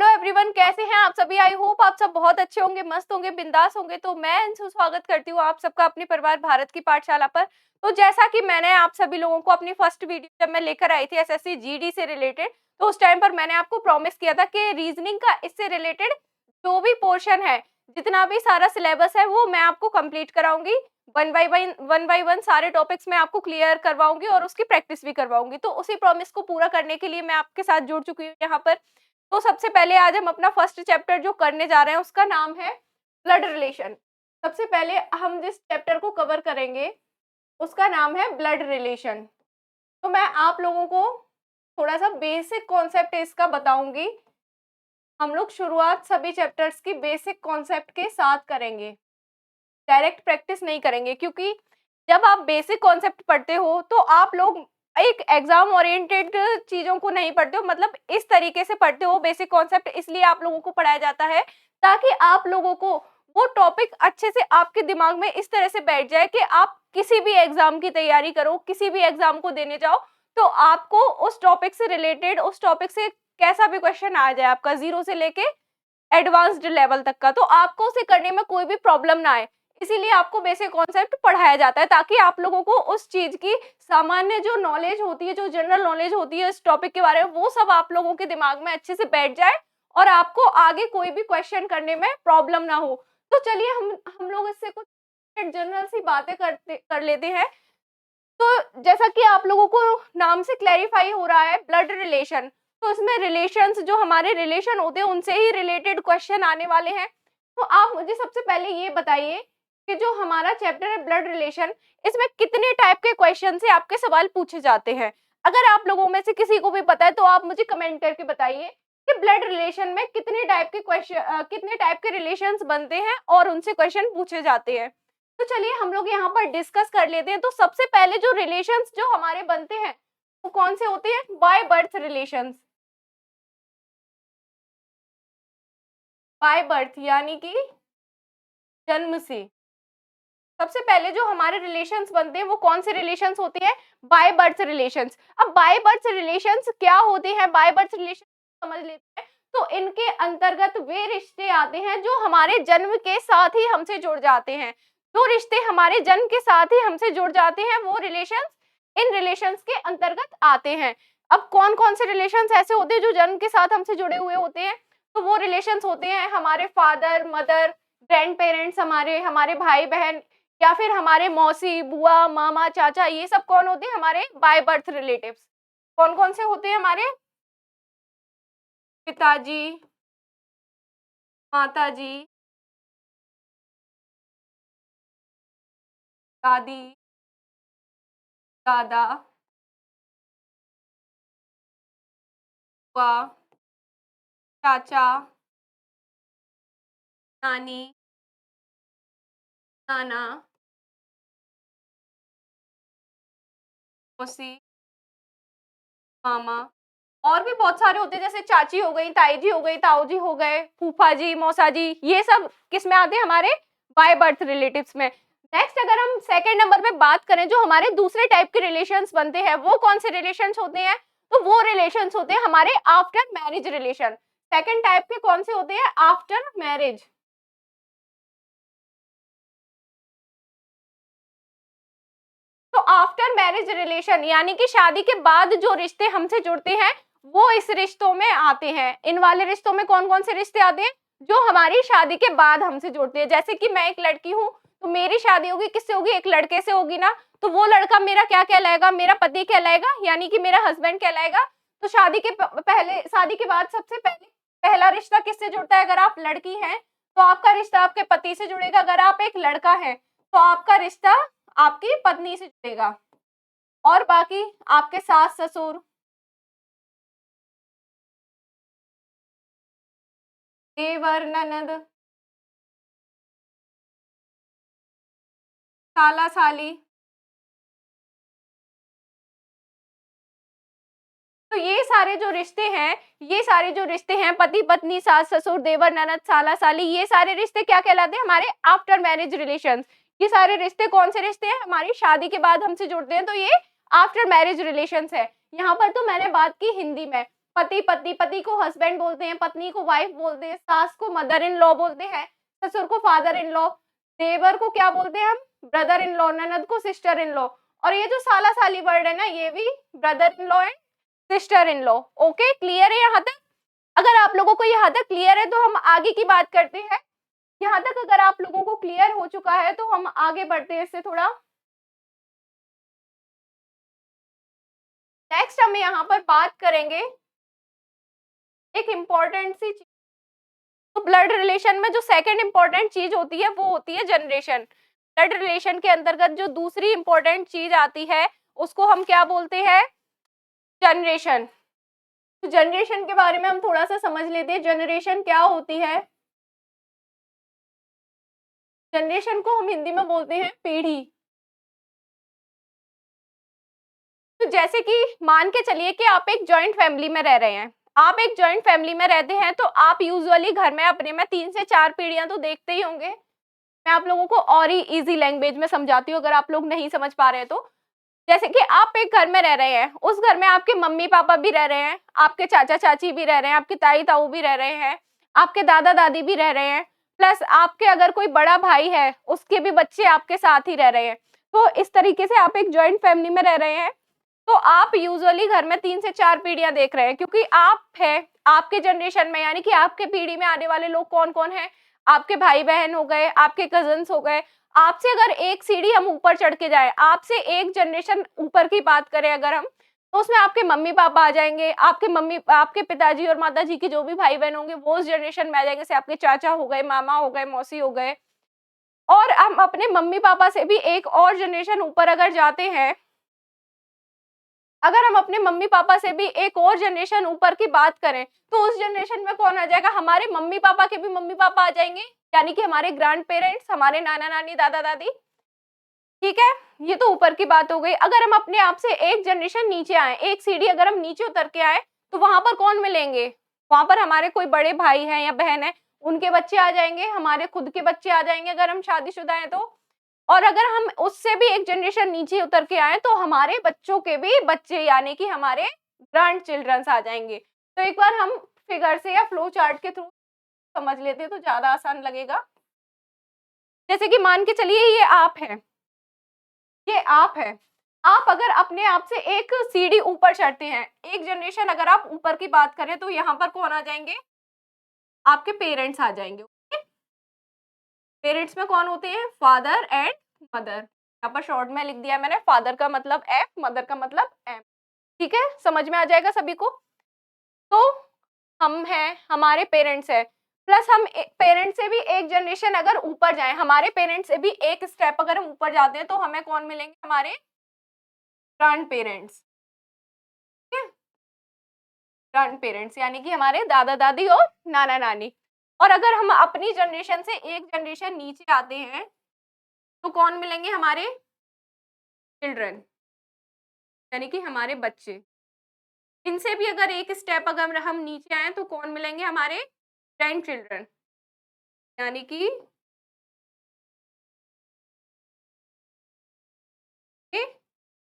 Hello everyone, कैसे हैं आप सभी। आई होप आप सब बहुत अच्छे होंगे, मस्त होंगे, बिंदास होंगे। तो मैं अंशु स्वागत करती हूँ आप सबका अपने परिवार भारत की पाठशाला पर। तो जैसा कि मैंने आप सभी लोगों को अपनी फर्स्ट वीडियो जब मैं लेकर आई थी एसएससी जीडी से रिलेटेड, तो उस टाइम पर मैंने आपको प्रॉमिस किया था कि रीजनिंग का इससे रिलेटेड जो भी पोर्शन है, जितना भी सारा सिलेबस है, वो मैं आपको कंप्लीट कराऊंगी। वन बाई वन सारे टॉपिक्स मैं आपको क्लियर करवाऊंगी और उसकी प्रैक्टिस भी करवाऊंगी। तो उसी प्रॉमिस को पूरा करने के लिए मैं आपके साथ जुड़ चुकी हूँ यहाँ पर। तो सबसे पहले आज हम अपना फर्स्ट चैप्टर जो करने जा रहे हैं उसका नाम है ब्लड रिलेशन। सबसे पहले हम जिस चैप्टर को कवर करेंगे उसका नाम है ब्लड रिलेशन। तो मैं आप लोगों को थोड़ा सा बेसिक कॉन्सेप्ट इसका बताऊंगी। हम लोग शुरुआत सभी चैप्टर्स की बेसिक कॉन्सेप्ट के साथ करेंगे, डायरेक्ट प्रैक्टिस नहीं करेंगे, क्योंकि जब आप बेसिक कॉन्सेप्ट पढ़ते हो तो आप लोग एक एग्जाम ओरिएंटेड चीजों को नहीं पढ़ते हो, मतलब इस तरीके से पढ़ते हो बेसिक कॉन्सेप्ट। इसलिए आप लोगों को पढ़ाया जाता है ताकि आप लोगों को वो टॉपिक अच्छे से आपके दिमाग में इस तरह से बैठ जाए कि आप किसी भी एग्जाम की तैयारी करो, किसी भी एग्जाम को देने जाओ, तो आपको उस टॉपिक से रिलेटेड, उस टॉपिक से कैसा भी क्वेश्चन आ जाए आपका, जीरो से लेके एडवांस्ड लेवल तक का, तो आपको उसे करने में कोई भी प्रॉब्लम ना आए। इसीलिए आपको बेसिक कॉन्सेप्ट पढ़ाया जाता है ताकि आप लोगों को उस चीज की सामान्य जो नॉलेज होती है, जो जनरल नॉलेज होती है इस टॉपिक के बारे में, वो सब आप लोगों के दिमाग में अच्छे से बैठ जाए और आपको आगे कोई भी क्वेश्चन करने में प्रॉब्लम ना हो। तो चलिए हम लोग इससे कुछ जनरल सी बातें कर लेते हैं। तो जैसा कि आप लोगों को नाम से क्लैरिफाई हो रहा है ब्लड रिलेशन, तो इसमें रिलेशंस, जो हमारे रिलेशन होते हैं उनसे ही रिलेटेड क्वेश्चन आने वाले हैं। तो आप मुझे सबसे पहले ये बताइए कि जो हमारा चैप्टर है ब्लड रिलेशन, इसमें कितने टाइप के क्वेश्चन से आपके सवाल पूछे जाते हैं। अगर आप लोगों में से किसी को भी पता है तो आप मुझे कमेंट करके बताइए कि ब्लड रिलेशन में कितने टाइप के क्वेश्चन, कितने टाइप के रिलेशंस बनते हैं और उनसे क्वेश्चन पूछे जाते हैं। तो चलिए हम लोग यहाँ पर डिस्कस कर लेते हैं। तो सबसे पहले जो रिलेशंस जो हमारे बनते हैं वो कौन से होते हैं? By birth relations. By birth यानी कि जन्म से। सबसे पहले जो हमारे रिलेशंस बनते हैं वो कौन से रिलेशंस होते हैं? By birth relations. अब बाय बर्थ रिलेशंस क्या होते हैं? बाय बर्थ रिलेशन समझ लेते हैं। तो इनके अंतर्गत वे रिश्ते आते हैं जो हमारे जन्म के साथ ही हमसे जुड़ जाते हैं। जो रिश्ते हमारे जन्म के साथ ही हमसे जुड़ जाते हैं वो रिलेशंस इन रिलेशंस के अंतर्गत आते हैं। अब कौन कौन से रिलेशंस ऐसे होते हैं जो जन्म के साथ हमसे जुड़े हुए होते हैं? तो वो रिलेशंस होते हैं हमारे फादर मदर, ग्रैंड पेरेंट्स, हमारे हमारे भाई बहन, या फिर हमारे मौसी बुआ मामा चाचा, ये सब कौन होते हैं? हमारे बाय बर्थ रिलेटिव्स। कौन कौन से होते हैं हमारे? पिताजी, माताजी, दादी, दादा, बुआ, चाचा, नानी, नाना, मौसी, मामा, और भी बहुत सारे होते हैं, जैसे चाची हो गई, ताई जी हो गई, ताऊ जी हो गए, फूफा जी, मौसा जी, ये सब किस में आते हैं? हमारे बाय बर्थ रिलेटिव्स में। नेक्स्ट अगर हम सेकंड नंबर पे बात करें, जो हमारे दूसरे टाइप के रिलेशंस बनते हैं वो कौन से रिलेशंस होते हैं? तो वो रिलेशंस होते हैं हमारे after marriage relation. Second type के कौन से होते हैं? After marriage. तो आफ्टर मैरिज रिलेशन यानी कि शादी के बाद जो रिश्ते हमसे जुड़ते हैं वो इस रिश्तों में आते हैं। इन वाले रिश्तों में कौन कौन से रिश्ते आते हैं? जो हमारी शादी के बाद हमसे जुड़ते हैं। जैसे कि मैं एक लड़की हूँ तो मेरी शादी होगी किससे होगी? एक लड़के से होगी ना, तो वो लड़का मेरा क्या कहलाएगा? मेरा पति कहलाएगा, यानी कि मेरा हस्बैंड कहलाएगा। तो शादी के पहले, शादी के बाद सबसे पहले पहला रिश्ता किससे जुड़ता है? अगर आप लड़की हैं तो आपका रिश्ता आपके पति से जुड़ेगा। अगर आप एक लड़का है तो आपका रिश्ता आपकी पत्नी से जुड़ेगा। और बाकी आपके सास ससुर, देवर ननद, साला साली, तो ये सारे जो रिश्ते हैं, ये सारे जो रिश्ते हैं पति पत्नी सास ससुर देवर ननद साला साली, ये सारे रिश्ते क्या कहलाते हैं? हमारे आफ्टर मैरिज रिलेशंस। ये सारे रिश्ते कौन से रिश्ते हैं? हमारी शादी के बाद हमसे जुड़ते हैं, तो ये आफ्टर मैरिज रिलेशंस है। यहाँ पर तो मैंने बात की हिंदी में। पति पत्नी, पति को हस्बैंड बोलते हैं, पत्नी को वाइफ बोलते हैं, सास को मदर इन लॉ बोलते हैं, ससुर को फादर इन लॉ, देवर को क्या बोलते हैं हम, ब्रदर इन लॉ, ननद को सिस्टर इन लॉ, और ये जो साला साली वर्ड है ना, ये भी brother in law and sister in law. Okay, clear है यहाँ तक? अगर आप लोगों को यहाँ तक क्लियर है तो हम आगे की बात करते हैं। यहाँ तक अगर आप लोगों को क्लियर हो चुका है तो हम आगे बढ़ते हैं इससे थोड़ा। नेक्स्ट हम यहाँ पर बात करेंगे एक इम्पॉर्टेंट सी चीज। तो ब्लड रिलेशन में जो सेकंड इम्पॉर्टेंट चीज होती है वो होती है जनरेशन। ब्लड रिलेशन के अंतर्गत जो दूसरी इम्पोर्टेंट चीज आती है उसको हम क्या बोलते हैं, जनरेशन। तो जनरेशन के बारे में हम थोड़ा सा समझ लेते हैं, जनरेशन क्या होती है। जनरेशन को हम हिंदी में बोलते हैं पीढ़ी। तो जैसे कि मान के चलिए कि आप एक जॉइंट फैमिली में रह रहे हैं, आप एक जॉइंट फैमिली में रहते हैं तो आप यूजुअली घर में अपने में 3 से 4 पीढ़ियां तो देखते ही होंगे। मैं आप लोगों को और ही इजी लैंग्वेज में समझाती हूँ अगर आप लोग नहीं समझ पा रहे हैं तो। जैसे कि आप एक घर में रह रहे हैं, उस घर में आपके मम्मी पापा भी रह रहे हैं, आपके चाचा चाची भी रह रहे हैं, आपके ताई ताऊ भी रह रहे हैं, आपके दादा दादी भी रह रहे हैं, प्लस आपके अगर कोई बड़ा भाई है उसके भी बच्चे आपके साथ ही रह रहे हैं। तो इस तरीके से आप एक जॉइंट फैमिली में रह रहे हैं। तो आप यूजुअली घर में 3 से 4 पीढ़ियां देख रहे हैं, क्योंकि आप है आपके जनरेशन में, यानी कि आपके पीढ़ी में आने वाले लोग कौन कौन है, आपके भाई बहन हो गए, आपके कजन्स हो गए। आपसे अगर एक सीढ़ी हम ऊपर चढ़ के जाए, आपसे एक जनरेशन ऊपर की बात करें अगर हम, तो उसमें आपके मम्मी पापा आ जाएंगे, आपके पिताजी और माताजी के जो भी भाई बहन होंगे वो उस जनरेशन में आ जाएंगे, जैसे आपके चाचा हो गए, मामा हो गए, मौसी हो गए। और हम अपने मम्मी पापा से भी एक और जनरेशन ऊपर अगर जाते हैं, अगर हम अपने मम्मी पापा से भी एक और जनरेशन ऊपर की बात करें तो उस जनरेशन में कौन आ जाएगा, हमारे मम्मी पापा के भी मम्मी पापा आ जाएंगे, यानी कि हमारे ग्रैंड पेरेंट्स, हमारे नाना नानी दादा दादी। ठीक है, ये तो ऊपर की बात हो गई। अगर हम अपने आप से एक जनरेशन नीचे आए, एक सीढ़ी अगर हम नीचे उतर के आए तो वहां पर कौन मिलेंगे, वहां पर हमारे कोई बड़े भाई हैं या बहन है, उनके बच्चे आ जाएंगे, हमारे खुद के बच्चे आ जाएंगे अगर हम शादीशुदा हैं तो। और अगर हम उससे भी एक जनरेशन नीचे उतर के आए तो हमारे बच्चों के भी बच्चे, यानी कि हमारे ग्रैंड चिल्ड्रंस आ जाएंगे। तो एक बार हम फिगर से या फ्लो चार्ट के थ्रू समझ लेते हैं तो ज्यादा आसान लगेगा। जैसे कि मान के चलिए ये आप है, ये आप है, आप अगर अपने आप से एक सीढ़ी ऊपर चढ़ते हैं, एक जनरेशन अगर आप ऊपर की बात करें तो यहाँ पर कौन आ जाएंगे, आपके पेरेंट्स आ जाएंगे। पेरेंट्स में कौन होते हैं, फादर एंड मदर। यहाँ पर शॉर्ट में लिख दिया मैंने, फादर का मतलब एफ, मदर का मतलब एम। ठीक है, समझ में आ जाएगा सभी को। तो हम हैं, हमारे पेरेंट्स है, प्लस हम पेरेंट्स से भी एक जनरेशन अगर ऊपर जाएं, हमारे पेरेंट्स से भी एक स्टेप अगर हम ऊपर जाते हैं तो हमें कौन मिलेंगे, हमारे ग्रैंड पेरेंट्स। ग्रैंड पेरेंट्स यानी कि हमारे दादा दादी और नाना नानी। और अगर हम अपनी जनरेशन से एक जनरेशन नीचे आते हैं तो कौन मिलेंगे, हमारे चिल्ड्रन, यानी कि हमारे बच्चे। इनसे भी अगर एक स्टेप अगर हम नीचे आए तो कौन मिलेंगे, हमारे ग्रैंड चिल्ड्रन, यानी कि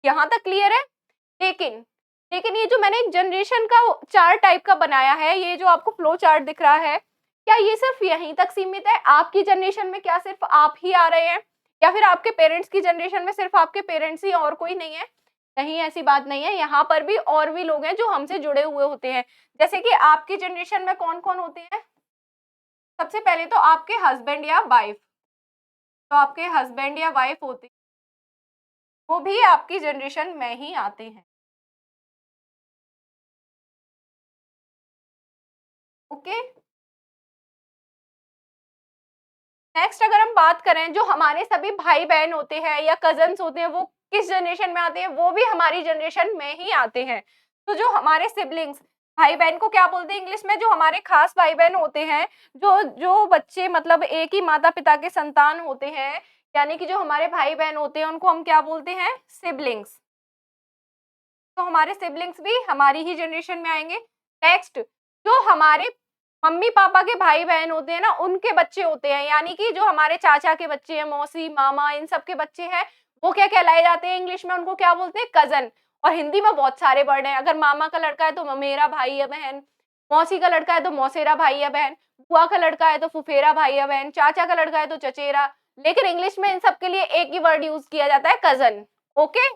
यहाँ तक क्लियर है। लेकिन लेकिन ये जो मैंने एक जनरेशन का चार्ट टाइप का बनाया है, ये जो आपको फ्लो चार्ट दिख रहा है, क्या ये सिर्फ यहीं तक सीमित है, आपकी जनरेशन में क्या सिर्फ आप ही आ रहे हैं, या फिर आपके पेरेंट्स की जनरेशन में सिर्फ आपके पेरेंट्स ही और कोई नहीं है? नहीं, ऐसी बात नहीं है, यहाँ पर भी और भी लोग हैं जो हमसे जुड़े हुए होते हैं। जैसे कि आपकी जनरेशन में कौन कौन होते हैं, सबसे पहले तो आपके हस्बैंड या वाइफ, तो आपके हस्बैंड या वाइफ होते हैं, वो भी आपकी जनरेशन में ही आते हैं। ओके, नेक्स्ट अगर हम बात करें, जो हमारे सभी भाई बहन होते हैं या कजन्स होते हैं, वो किस जनरेशन में आते हैं, वो भी हमारी जनरेशन में ही आते हैं। तो जो हमारे सिबलिंग्स, भाई बहन को क्या बोलते हैं इंग्लिश में, जो हमारे खास भाई बहन होते हैं, जो जो बच्चे मतलब एक ही माता पिता के संतान होते हैं, यानी कि जो हमारे भाई बहन होते हैं उनको हम क्या बोलते हैं, सिबलिंग्स। तो हमारे सिबलिंग्स भी हमारी ही जनरेशन में आएंगे। नेक्स्ट, जो हमारे मम्मी पापा के भाई बहन होते हैं ना, उनके बच्चे होते हैं, यानी कि जो हमारे चाचा के बच्चे हैं, मौसी मामा इन सब के बच्चे हैं, वो क्या कहलाए जाते हैं इंग्लिश में, उनको क्या बोलते हैं, कजन। और हिंदी में बहुत सारे वर्ड हैं। अगर मामा का लड़का है तो ममेरा भाई या बहन, मौसी का लड़का है तो मौसेरा भाई या बहन, बुआ का लड़का है तो फुफेरा भाई या बहन, चाचा का लड़का है तो चचेरा। लेकिन इंग्लिश में इन सब के लिए एक ही वर्ड यूज किया जाता है, कजन। ओके,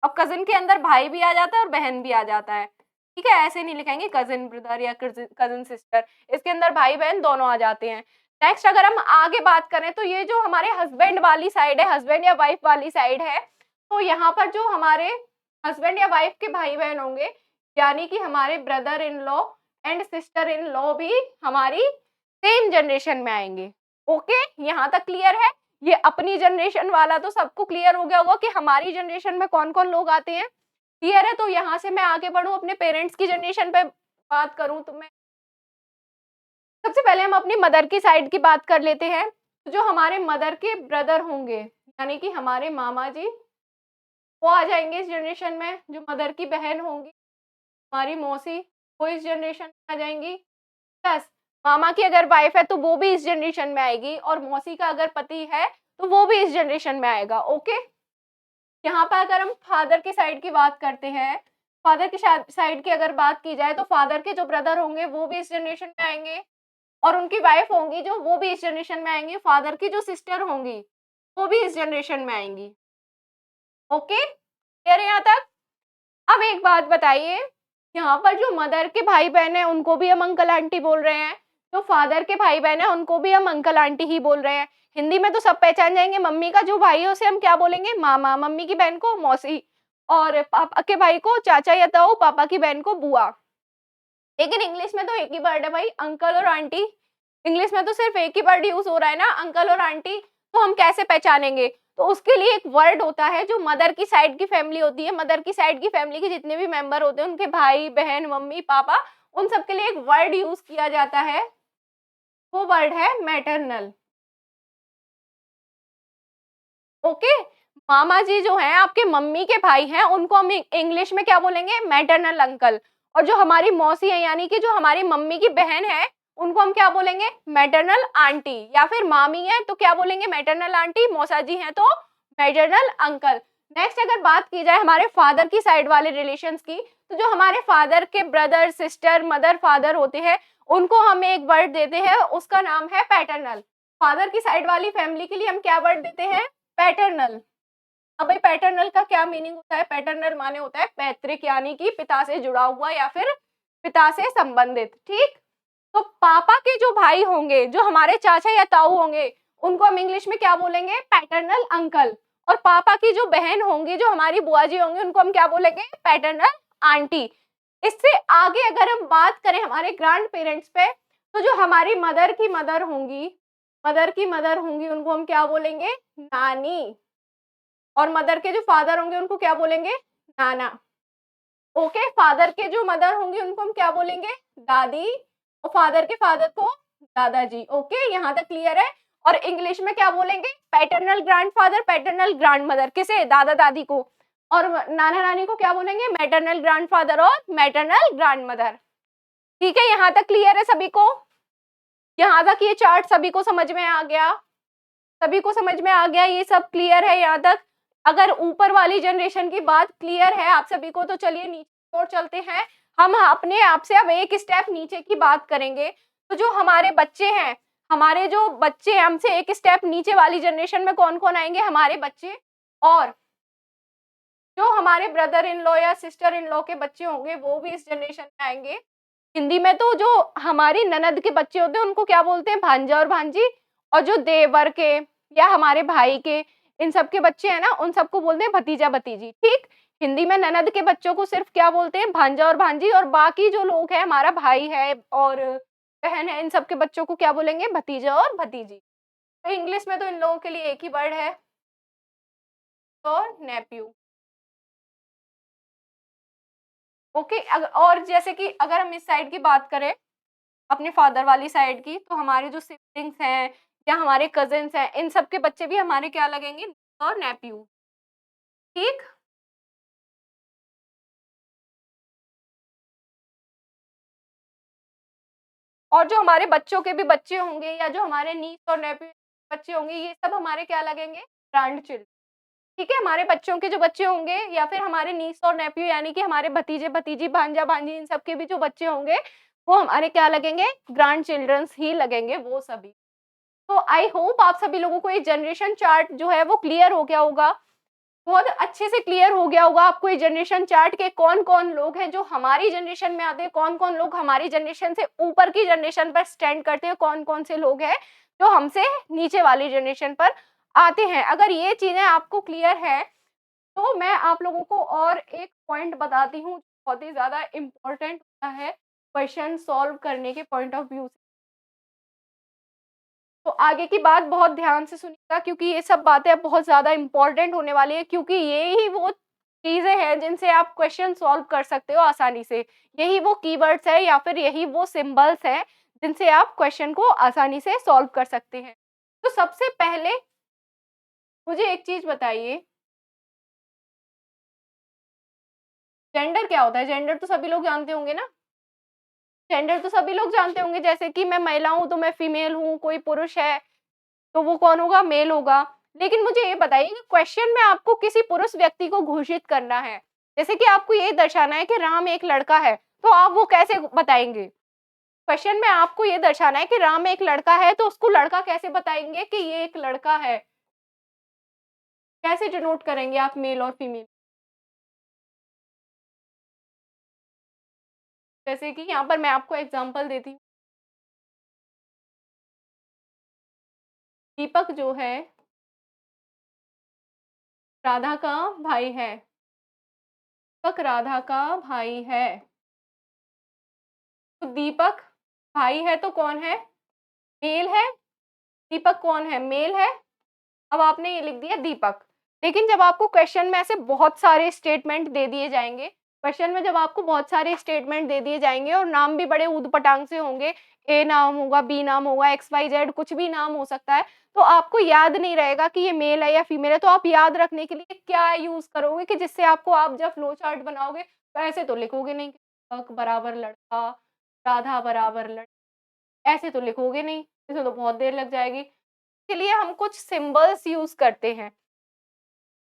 अब कजन के अंदर भाई भी आ जाता है और बहन भी आ जाता है। ठीक है, ऐसे नहीं लिखेंगे कजिन ब्रदर या कजिन सिस्टर, इसके अंदर भाई बहन दोनों आ जाते हैं। नेक्स्ट अगर हम आगे बात करें तो ये जो हमारे हस्बैंड वाली साइड है, हस्बैंड या वाइफ वाली साइड है, तो यहाँ पर जो हमारे हस्बैंड या वाइफ के भाई बहन होंगे, यानी कि हमारे brother in law and sister in law भी हमारी सेम जनरेशन में आएंगे। ओके, यहाँ तक क्लियर है? ये अपनी जनरेशन वाला तो सबको क्लियर हो गया होगा कि हमारी जनरेशन में कौन कौन लोग आते हैं। क्लियर है? तो यहाँ से मैं आगे बढ़ूं, अपने पेरेंट्स की जनरेशन पे बात करूं तो मैं सबसे पहले हम अपनी मदर की साइड की बात कर लेते हैं। तो जो हमारे मदर के ब्रदर होंगे, यानी कि हमारे मामा जी, वो आ जाएंगे इस जनरेशन में। जो मदर की बहन होंगी, हमारी मौसी, वो इस जनरेशन में आ जाएंगी। प्लस मामा की अगर वाइफ है तो वो भी इस जनरेशन में आएगी, और मौसी का अगर पति है तो वो भी इस जनरेशन में आएगा। ओके, यहाँ पर अगर हम फादर की साइड की बात करते हैं, फादर की साइड की अगर बात की जाए तो फादर के जो ब्रदर होंगे वो भी इस जनरेशन में आएंगे, और उनकी वाइफ होंगी जो, वो भी इस जनरेशन में आएंगी। फादर की जो सिस्टर होंगी वो भी इस जनरेशन में आएंगी। ओके, क्लियर है यहाँ तक? अब एक बात बताइए, यहाँ पर जो मदर के भाई बहन है उनको भी हम अंकल आंटी बोल रहे हैं, जो फादर के भाई बहन है उनको भी हम अंकल आंटी ही बोल रहे हैं। हिंदी में तो सब पहचान जाएंगे, मम्मी का जो भाई है उसे हम क्या बोलेंगे, मामा, मम्मी की बहन को मौसी, और पापा के भाई को चाचा या ताऊ, पापा की बहन को बुआ। लेकिन इंग्लिश में तो एक ही वर्ड है भाई, अंकल और आंटी। इंग्लिश में तो सिर्फ एक ही वर्ड यूज हो रहा है ना, अंकल और आंटी। तो हम कैसे पहचानेंगे? तो उसके लिए एक वर्ड होता है जो मदर की साइड की फैमिली होती है, मदर की साइड की फैमिली के जितने भी मेंबर होते हैं, उनके भाई बहन, मम्मी पापा, उन सबके लिए एक वर्ड यूज किया जाता है, वो वर्ड है मैटरनल। ओके, मामा जी जो हैं आपके मम्मी के भाई हैं, उनको हम इंग्लिश में क्या बोलेंगे, मैटरनल अंकल। और जो हमारी मौसी है, यानी कि जो हमारी मम्मी की बहन है, उनको हम क्या बोलेंगे, मैटरनल आंटी। या फिर मामी है तो क्या बोलेंगे, मैटरनल आंटी। मौसा जी हैं तो मैटरनल अंकल। नेक्स्ट अगर बात की जाए हमारे फादर की साइड वाले रिलेशंस की, तो जो हमारे फादर के ब्रदर, सिस्टर, मदर, फादर होते हैं, उनको हम एक वर्ड देते हैं, उसका नाम है पैटर्नल। फादर की साइड वाली फैमिली के लिए हम क्या वर्ड देते हैं, पैटर्नल। अब भाई पैटर्नल का क्या मीनिंग होता है? पैटर्नल माने होता है पैतृक, यानी कि पिता से जुड़ा हुआ या फिर पिता से संबंधित। ठीक, तो पापा के जो भाई होंगे, जो हमारे चाचा या ताऊ होंगे, उनको हम इंग्लिश में क्या बोलेंगे, पैटर्नल अंकल। और पापा की जो बहन होंगी, जो हमारी बुआ जी होंगी, उनको हम क्या बोलेंगे, पैटर्नल आंटी। इससे आगे अगर हम बात करें हमारे ग्रैंड पेरेंट्स पे, तो जो हमारी मदर की मदर होंगी, मदर की मदर होंगी, उनको हम क्या बोलेंगे, नानी। और मदर के जो फादर होंगे उनको क्या बोलेंगे, नाना। ओके, फादर के जो मदर होंगी उनको हम क्या बोलेंगे, दादी। और फादर के फादर को दादाजी। ओके, यहाँ तक क्लियर है? और इंग्लिश में क्या बोलेंगे, पैटर्नल ग्रैंडफादर, पैटर्नल ग्रैंडमदर, किसे, दादा दादी को। और नाना नानी को क्या बोलेंगे, मैटरनल ग्रैंडफादर और मैटरनल ग्रैंडमदर। ठीक है, यहाँ तक क्लियर है सभी को? यहाँ तक ये चार्ट सभी को समझ में आ गया? सभी को समझ में आ गया? ये सब क्लियर है यहाँ तक? अगर ऊपर वाली जनरेशन की बात क्लियर है आप सभी को, तो चलिए नीचे और चलते हैं। हम अपने आप से अब एक स्टेप नीचे की बात करेंगे। तो जो हमारे बच्चे हैं, हमारे जो बच्चे हैं, हमसे एक स्टेप नीचे वाली जनरेशन में कौन कौन आएंगे, हमारे बच्चे। और जो हमारे ब्रदर इन लॉ या सिस्टर इन लॉ के बच्चे होंगे वो भी इस जनरेशन में आएंगे। हिंदी में तो जो हमारी ननद के बच्चे होते हैं उनको क्या बोलते हैं, भांजा और भांजी। और जो देवर के या हमारे भाई के, इन सब के बच्चे हैं ना, उन सबको बोलते हैं भतीजा भतीजी। ठीक, हिंदी में ननद के बच्चों को सिर्फ क्या बोलते हैं, भांजा और भांजी। और बाकी जो लोग हैं, हमारा भाई है और बहन है, इन सब के बच्चों को क्या बोलेंगे, भतीजा और भतीजी। तो इंग्लिश में तो इन लोगों के लिए एक ही वर्ड है, और नेप्यू। ओके, और जैसे कि अगर हम इस साइड की बात करें, अपने फादर वाली साइड की, तो हमारे जो सिबलिंग्स हैं या हमारे कजिन्स हैं, इन सब के बच्चे भी हमारे क्या लगेंगे, और नेप्यू। ठीक, और जो हमारे बच्चों के भी बच्चे होंगे या जो हमारे नीस और नेप्यू बच्चे होंगे, ये सब हमारे क्या लगेंगे, ग्रैंड चिल्ड्रन। ठीक है, हमारे बच्चों के जो बच्चे होंगे या फिर हमारे नीस और नेफ्यू यानी कि हमारे भतीजे-भतीजी, भांजा-भांजी इन सब के भी जो बच्चे होंगे, वो हमारे क्या लगेंगे? ग्रैंड चिल्ड्रंस ही लगेंगे वो सभी। तो आई होप आप सभी लोगों को ये जनरेशन चार्ट जो है वो क्लियर हो गया होगा। बहुत अच्छे से क्लियर हो गया होगा आपको ये जनरेशन चार्ट के कौन-कौन लोग हैं जो हमारी जनरेशन में आते हैं, कौन-कौन लोग हमारी जनरेशन से ऊपर की जनरेशन पर स्टैंड करते हैं, कौन-कौन से लोग हैं जो हमसे नीचे वाली जनरेशन पर आते हैं। अगर ये चीज़ें आपको क्लियर है, तो मैं आप लोगों को और एक पॉइंट बताती हूँ, बहुत ही ज़्यादा इम्पोर्टेंट होता है क्वेश्चन सॉल्व करने के पॉइंट ऑफ व्यू से। तो आगे की बात बहुत ध्यान से सुनिएगा क्योंकि ये सब बातें अब बहुत ज़्यादा इम्पोर्टेंट होने वाली है क्योंकि ये ही वो चीज़ें हैं जिनसे आप क्वेश्चन सॉल्व कर सकते हो आसानी से। यही वो कीवर्ड्स है या फिर यही वो सिंबल्स हैं जिनसे आप क्वेश्चन को आसानी से सॉल्व कर सकते हैं। तो सबसे पहले मुझे एक चीज़ बताइए, जेंडर क्या होता है? जेंडर तो सभी लोग जानते होंगे ना? जेंडर तो सभी लोग जानते होंगे जैसे कि मैं महिला हूँ तो मैं फीमेल हूँ, कोई पुरुष है तो वो कौन होगा? मेल होगा। लेकिन मुझे ये बताइए कि क्वेश्चन में आपको किसी पुरुष व्यक्ति को घोषित करना है। जैसे कि आपको ये दर्शाना है कि राम एक लड़का है, तो आप वो कैसे बताएँगे? क्वेश्चन में आपको ये दर्शाना है कि राम एक लड़का है, तो उसको लड़का कैसे बताएँगे कि ये एक लड़का है? कैसे डिनोट करेंगे आप मेल और फीमेल? जैसे कि यहाँ पर मैं आपको एग्ज़ाम्पल देती हूँ। दीपक जो है, राधा का भाई है। दीपक राधा का भाई है। तो दीपक भाई है तो कौन है? मेल है। दीपक कौन है? मेल है। अब आपने ये लिख दिया दीपक। लेकिन जब आपको क्वेश्चन में ऐसे बहुत सारे स्टेटमेंट दे दिए जाएँगे, क्वेश्चन में जब आपको बहुत सारे स्टेटमेंट दे दिए जाएँगे और नाम भी बड़े ऊद-पटांग से होंगे, ए नाम होगा, बी नाम होगा, एक्स, वाई, जेड कुछ भी नाम हो सकता है, तो आपको याद नहीं रहेगा कि ये मेल है या फीमेल है, तो आप याद रखने के लिए क्या यूज़ करोगे कि जिससे आपको आप जब फ्लो चार्ट बनाओगे, तो ऐसे तो लिखोगे नहीं कि दीपक बराबर लड़का, राधा बराबर ऐसे तो लिखोगे नहीं, इसमें तो बहुत देर लग जाएगी। के लिए हम कुछ सिंबल्स यूज़ करते हैं।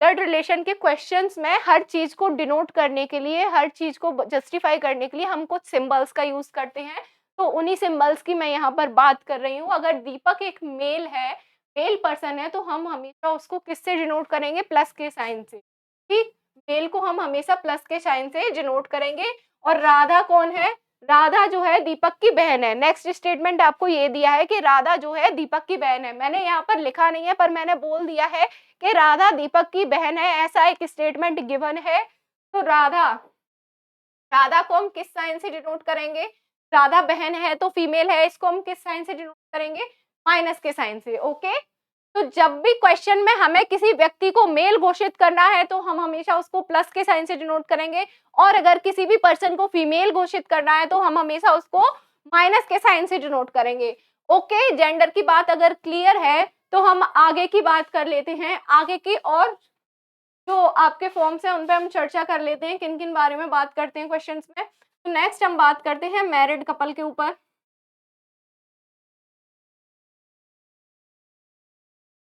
ब्लड रिलेशन के क्वेश्चंस में हर चीज़ को डिनोट करने के लिए, हर चीज़ को ब जस्टिफाई करने के लिए हम कुछ सिंबल्स का यूज़ करते हैं। तो उन्हीं सिंबल्स की मैं यहाँ पर बात कर रही हूँ। अगर दीपक एक मेल है, मेल पर्सन है, तो हम हमेशा उसको किससे डिनोट करेंगे? प्लस के साइन से, ठीक? मेल को हम हमेशा प्लस के साइन से डिनोट करेंगे और राधा कौन है? राधा जो है दीपक की बहन है। नेक्स्ट स्टेटमेंट आपको ये दिया है कि राधा जो है दीपक की बहन है। मैंने यहाँ पर लिखा नहीं है पर मैंने बोल दिया है कि राधा दीपक की बहन है, ऐसा एक स्टेटमेंट गिवन है। तो राधा राधा को हम किस साइन से डिनोट करेंगे? राधा बहन है तो फीमेल है, इसको हम किस साइन से डिनोट करेंगे? माइनस के साइन से, ओके? तो जब भी क्वेश्चन में हमें किसी व्यक्ति को मेल घोषित करना है तो हम हमेशा उसको प्लस के साइन से डिनोट करेंगे और अगर किसी भी पर्सन को फीमेल घोषित करना है तो हम हमेशा उसको माइनस के साइन से डिनोट करेंगे। ओके, जेंडर की बात अगर क्लियर है तो हम आगे की बात कर लेते हैं। आगे की और जो आपके फॉर्म्स हैं उन पे हम चर्चा कर लेते हैं, किन-किन बारे में बात करते हैं क्वेश्चंस में। तो नेक्स्ट हम बात करते हैं मैरिड कपल के ऊपर।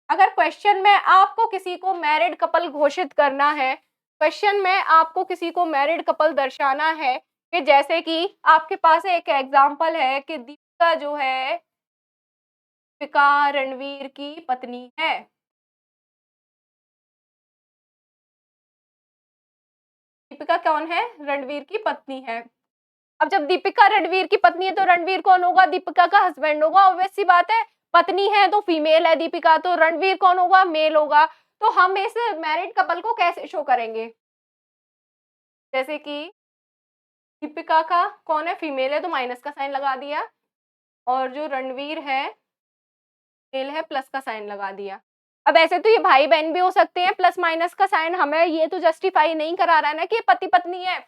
अगर क्वेश्चन में आपको किसी को मैरिड कपल घोषित करना है, क्वेश्चन में आपको किसी को मैरिड कपल दर्शाना है कि जैसे कि आपके पास एक एग्जांपल है कि दीपिका जो है, दीपिका रणवीर की पत्नी है। दीपिका कौन है? रणवीर की पत्नी है। अब जब दीपिका रणवीर की पत्नी है तो रणवीर कौन होगा? दीपिका का हस्बैंड होगा, ऑब्वियस सी बात है। पत्नी है तो फीमेल है दीपिका, तो रणवीर कौन होगा? मेल होगा। तो हम इस मैरिड कपल को कैसे शो करेंगे? जैसे कि दीपिका का कौन है? फीमेल है तो माइनस का साइन लगा दिया और जो रणवीर है मेल है, प्लस का साइन लगा दिया। अब ऐसे तो ये भाई बहन भी हो सकते हैं, प्लस माइनस का साइन हमें ये तो जस्टिफाई नहीं करा रहा है ना कि ये पति पत्नी है।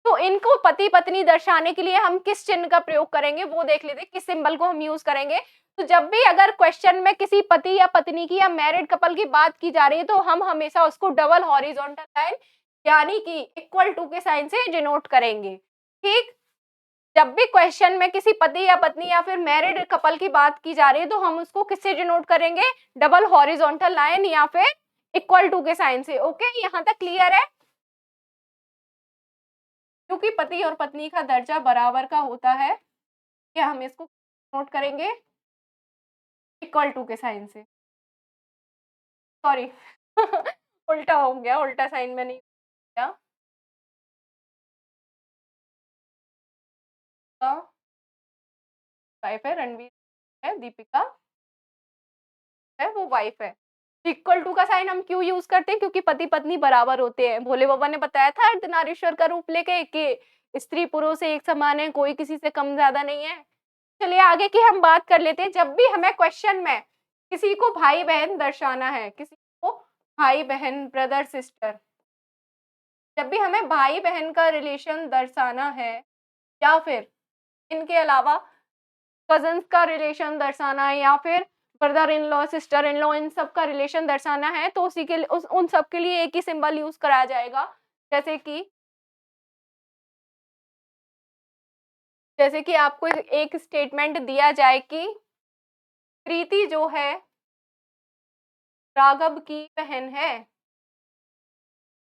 तो इनको पति पत्नी दर्शाने के लिए हम किस चिन्ह का प्रयोग करेंगे वो देख लेते हैं, किस सिंबल को हम यूज करेंगे। तो जब भी अगर क्वेश्चन में किसी पति या पत्नी की या मैरिड कपल की बात की जा रही है तो हम हमेशा उसको डबल हॉरिजॉन्टल लाइन यानी कि इक्वल टू के साइन से डिनोट करेंगे, ठीक? जब भी क्वेश्चन में किसी पति या पत्नी या फिर मैरिड कपल की बात की जा रही है तो हम उसको किससे डिनोट करेंगे? डबल हॉरिजॉन्टल लाइन या फिर इक्वल टू के साइन से। ओके, यहाँ तक क्लियर है? क्योंकि पति और पत्नी का दर्जा बराबर का होता है, क्या हम इसको नोट करेंगे इक्वल टू के साइन से। सॉरी उल्टा हो गया, उल्टा साइन में नहीं किया। वाइफ है, रणवीर है, दीपिका है, वो वाइफ है। इक्वल टू का साइन हम क्यों यूज करते हैं? क्योंकि पति पत्नी बराबर होते हैं। भोले बाबा ने बताया था अर्धनारीश्वर का रूप लेके कि स्त्री पुरुष एक समान है, कोई किसी से कम ज्यादा नहीं है। चलिए आगे की हम बात कर लेते हैं। जब भी हमें क्वेश्चन में किसी को भाई बहन दर्शाना है, किसी को भाई बहन ब्रदर सिस्टर, जब भी हमें भाई बहन का रिलेशन दर्शाना है या फिर इनके अलावा कजन्स का रिलेशन दर्शाना है या फिर brother in law sister in law in सब का रिलेशन दर्शाना है, तो उसी के लिए उन सब के लिए एक ही सिंबल यूज कराया जाएगा। जैसे कि आपको एक स्टेटमेंट दिया जाए कि प्रीति जो है राघव की बहन है,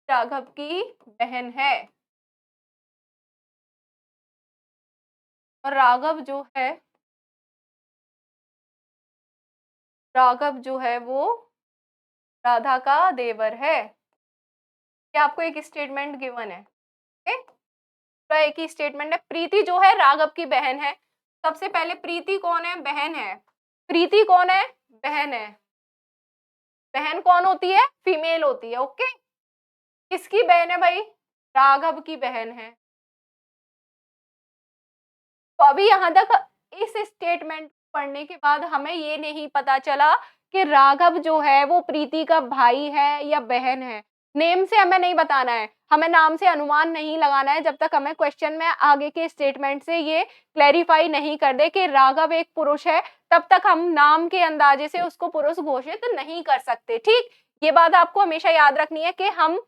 राघव की बहन है, और राघव जो है वो राधा का देवर है। क्या आपको एक स्टेटमेंट गिवन है? ओके, तो एक ही स्टेटमेंट है। प्रीति जो है राघव की बहन है। सबसे पहले प्रीति कौन है? बहन है। प्रीति कौन है? बहन है। बहन कौन होती है? फीमेल होती है। ओके, किसकी बहन है भाई? राघव की बहन है। तो अभी यहां तक इस स्टेटमेंट पढ़ने के बाद हमें ये नहीं पता चला कि राघव जो है वो प्रीति का भाई है या बहन है। नेम से हमें नहीं बताना है, हमें नाम से अनुमान नहीं लगाना है, जब तक हमें क्वेश्चन में आगे के स्टेटमेंट से ये क्लैरिफाई नहीं कर दे कि राघव एक पुरुष है, तब तक हम नाम के अंदाजे से उसको पुरुष घोषित नहीं कर सकते। ठीक, ये बात आपको हमेशा याद रखनी है कि हम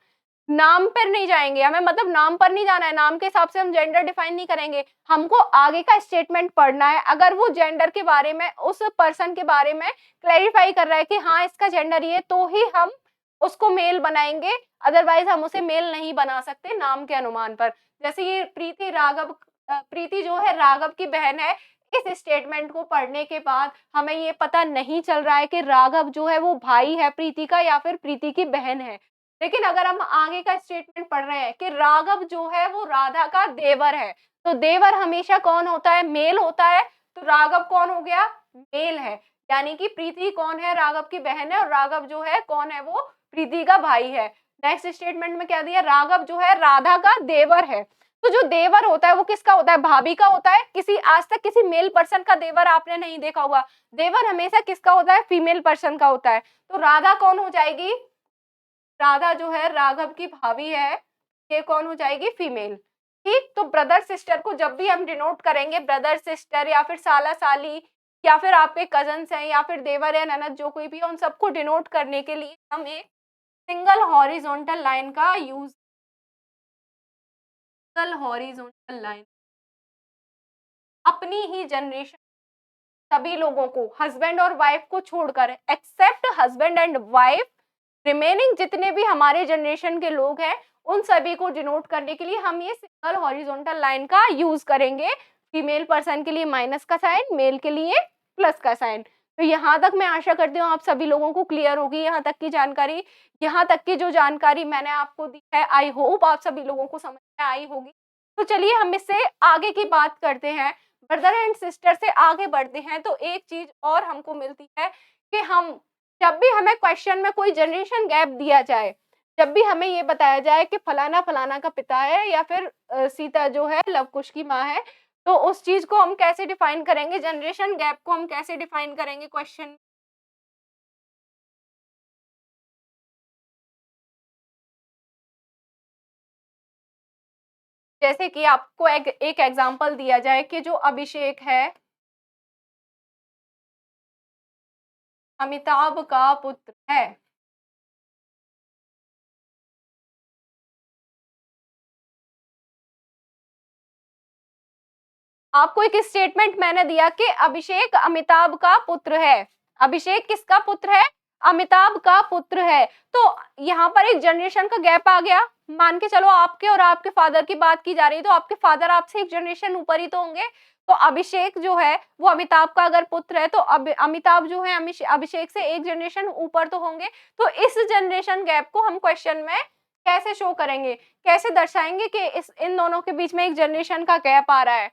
नाम पर नहीं जाएंगे, हमें मतलब नाम पर नहीं जाना है, नाम के हिसाब से हम जेंडर डिफाइन नहीं करेंगे। हमको आगे का स्टेटमेंट पढ़ना है। अगर वो जेंडर के बारे में, उस पर्सन के बारे में क्लैरिफाई कर रहा है कि हाँ इसका जेंडर ये, तो ही हम उसको मेल बनाएंगे, अदरवाइज हम उसे मेल नहीं बना सकते नाम के अनुमान पर। जैसे ये प्रीति जो है राघव की बहन है, इस स्टेटमेंट को पढ़ने के बाद हमें ये पता नहीं चल रहा है कि राघव जो है वो भाई है प्रीति का या फिर प्रीति की बहन है। लेकिन अगर हम आगे का स्टेटमेंट पढ़ रहे हैं कि राघव जो है वो राधा का देवर है, तो देवर हमेशा कौन होता है? मेल होता है। तो राघव कौन हो गया? मेल है। यानी कि प्रीति कौन है? राघव की बहन है, और राघव जो है कौन है? वो प्रीति का भाई है। नेक्स्ट स्टेटमेंट में क्या दिया? राघव जो है राधा का देवर है। तो जो देवर होता है वो किसका होता है? भाभी का होता है। आज तक किसी मेल पर्सन का देवर आपने नहीं देखा होगा। देवर हमेशा किसका होता है? फीमेल पर्सन का होता है। तो राधा कौन हो जाएगी? राधा जो है राघव की भाभी है, ये कौन हो जाएगी? फीमेल। ठीक, तो ब्रदर सिस्टर को जब भी हम डिनोट करेंगे, ब्रदर सिस्टर या फिर साला साली या फिर आपके कजन्स हैं या फिर देवर या ननद, जो कोई भी, उन सबको डिनोट करने के लिए हम एक सिंगल हॉरिजॉन्टल लाइन का यूज, सिंगल हॉरिजॉन्टल लाइन, अपनी ही जनरेशन सभी लोगों को, हस्बैंड और वाइफ को छोड़कर, except husband and wife, remaining जितने भी हमारे जनरेशन के लोग हैं, उन सभी को डिनोट करने के लिए हम ये सिंगल हॉरिजॉन्टल लाइन का यूज करेंगे। फीमेल पर्सन के लिए माइनस का साइन, मेल के लिए प्लस का साइन। तो यहाँ तक मैं आशा करती हूँ आप सभी लोगों को क्लियर होगी यहाँ तक की जानकारी। यहाँ तक की जो जानकारी मैंने आपको दी है, आई होप आप सभी लोगों को समझ में आई होगी। तो चलिए हम इससे आगे की बात करते हैं, ब्रदर एंड सिस्टर से आगे बढ़ते हैं। तो एक चीज और हमको मिलती है कि हम जब भी हमें क्वेश्चन में कोई जनरेशन गैप दिया जाए, जब भी हमें ये बताया जाए कि फलाना फलाना का पिता है या फिर सीता जो है लव कुश की माँ है, तो उस चीज को हम कैसे डिफाइन करेंगे? जनरेशन गैप को हम कैसे डिफाइन करेंगे क्वेश्चन? जैसे कि आपको एक एग्जांपल दिया जाए कि जो अभिषेक है अमिताभ का पुत्र है। आपको एक स्टेटमेंट मैंने दिया कि अभिषेक अमिताभ का पुत्र है। अभिषेक किसका पुत्र है? अमिताभ का पुत्र है। तो यहाँ पर एक जनरेशन का गैप आ गया। मान के चलो आपके और आपके फादर की बात की जा रही है, तो आपके फादर आपसे एक जनरेशन ऊपर ही तो होंगे। तो अभिषेक जो है वो अमिताभ का अगर पुत्र है, तो अमिताभ जो है अभिषेक से एक जनरेशन ऊपर तो होंगे। तो इस जनरेशन गैप को हम क्वेश्चन में कैसे शो करेंगे, कैसे दर्शाएंगे कि इन दोनों के बीच में एक जनरेशन का गैप आ रहा है।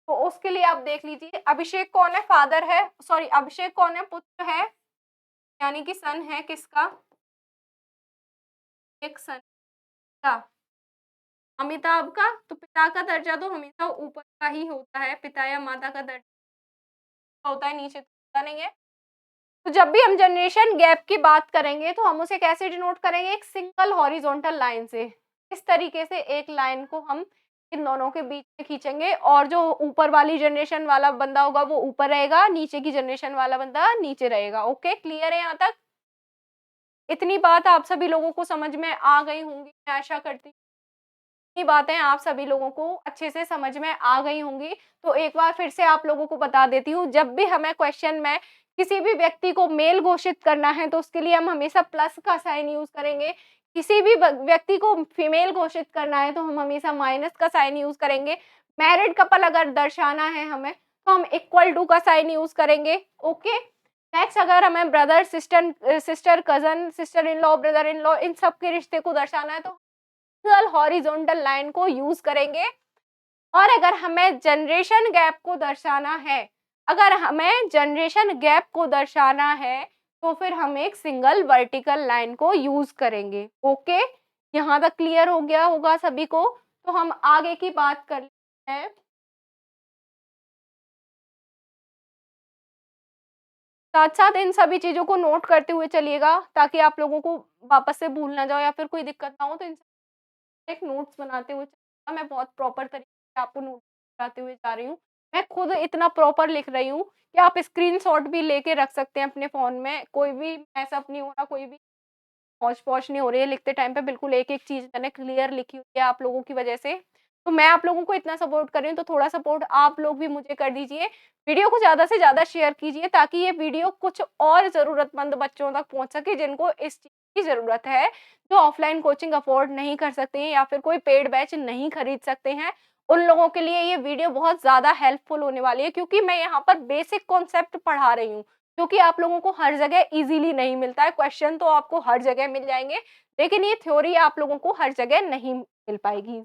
तो उसके लिए आप देख लीजिए, अभिषेक कौन है, फादर है, सॉरी अभिषेक कौन है, पुत्र है, यानी कि सन है किसका, एक सन का, अमिताभ का। तो पिता का दर्जा तो हमेशा ऊपर का ही होता है, पिता या माता का दर्जा होता है, नीचे तो होता नहीं है। तो जब भी हम जनरेशन गैप की बात करेंगे तो हम उसे कैसे डिनोट करेंगे, एक सिंगल हॉरिजॉन्टल लाइन से। इस तरीके से एक लाइन को हम इन दोनों के बीच में खींचेंगे, और जो ऊपर वाली जनरेशन वाला बंदा होगा वो ऊपर रहेगा, नीचे की जनरेशन वाला बंदा नीचे रहेगा। ओके, क्लियर है यहाँ तक? इतनी बात आप सभी लोगों को समझ में आ गई होंगी, मैं आशा करती हूँ ये बातें आप सभी लोगों को अच्छे से समझ में आ गई होंगी। तो एक बार फिर से आप लोगों को बता देती हूँ, जब भी हमें क्वेश्चन में किसी भी व्यक्ति को मेल घोषित करना है तो उसके लिए हम हमेशा प्लस का साइन यूज करेंगे। किसी भी व्यक्ति को फीमेल घोषित करना है तो हम हमेशा माइनस का साइन यूज करेंगे। मैरिड कपल अगर दर्शाना है हमें तो हम इक्वल टू का साइन यूज करेंगे। ओके, नेक्स्ट अगर हमें brother sister sister cousin sister in law brother in law in सब के रिश्ते को दर्शाना है तो हॉरिजॉन्टल लाइन को यूज करेंगे। और अगर हमें जनरेशन गैप को दर्शाना है, अगर हमें जनरेशन गैप को दर्शाना है तो फिर हम एक सिंगल वर्टिकल लाइन को यूज करेंगे। ओके, यहाँ तक क्लियर हो गया होगा सभी को। तो हम आगे की बात कर लेते हैं। साथ साथ इन सभी चीजों को नोट करते हुए चलिएगा ताकि आप लोगों को वापस से भूल ना जाओ या फिर कोई दिक्कत ना हो। तो इन एक नोट्स बनाते हुए मैं बहुत प्रॉपर तरीके से आपको नोट कराते हुए जा रही हूँ। मैं खुद इतना प्रॉपर लिख रही हूँ कि आप स्क्रीनशॉट भी लेके रख सकते हैं अपने फ़ोन में। कोई भी मैसअप नहीं हो रहा, कोई भी हौच-पौच नहीं हो रही है लिखते टाइम पे। बिल्कुल एक-एक चीज़ मैंने क्लियर लिखी हुई है आप लोगों की वजह से। तो मैं आप लोगों को इतना सपोर्ट कर रही हूँ, तो थोड़ा सपोर्ट आप लोग भी मुझे कर दीजिए। वीडियो को ज़्यादा से ज़्यादा शेयर कीजिए ताकि ये वीडियो कुछ और ज़रूरतमंद बच्चों तक पहुँच सके जिनको इस चीज़ की ज़रूरत है, जो ऑफलाइन कोचिंग अफ़ोर्ड नहीं कर सकते हैं या फिर कोई पेड बैच नहीं खरीद सकते हैं। उन लोगों के लिए ये वीडियो बहुत ज़्यादा हेल्पफुल होने वाली है, क्योंकि मैं यहाँ पर बेसिक कॉन्सेप्ट पढ़ा रही हूँ। जो कि आप लोगों को हर जगह इजीली नहीं मिलता है। क्वेश्चन तो आपको हर जगह मिल जाएँगे, लेकिन ये थ्योरी आप लोगों को हर जगह नहीं मिल पाएगी।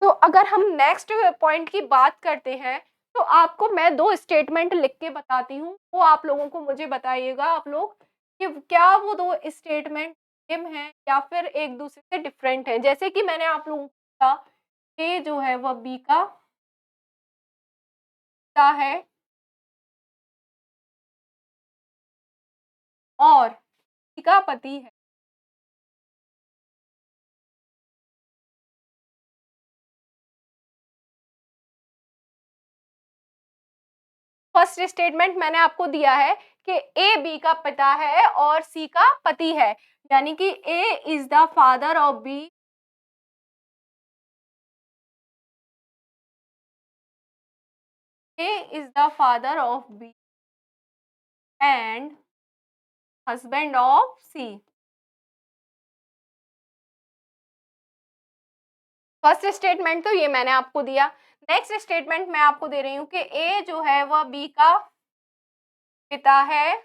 तो अगर हम नेक्स्ट पॉइंट की बात करते हैं, तो आपको मैं 2 स्टेटमेंट लिख के बताती हूँ, वो आप लोगों को मुझे बताइएगा आप लोग कि क्या वो 2 स्टेटमेंट सेम हैं या फिर एक-दूसरे से डिफरेंट हैं। जैसे कि मैंने आप लोगों को कहा, ए जो है वह बी का पिता है और सी का पति है। फर्स्ट स्टेटमेंट मैंने आपको दिया है कि ए बी का पिता है और सी का पति है, यानी कि A is the father of B, A is the father of B and husband of C. First statement तो ये मैंने आपको दिया। नेक्स्ट स्टेटमेंट मैं आपको दे रही हूँ कि ए जो है वह बी का पिता है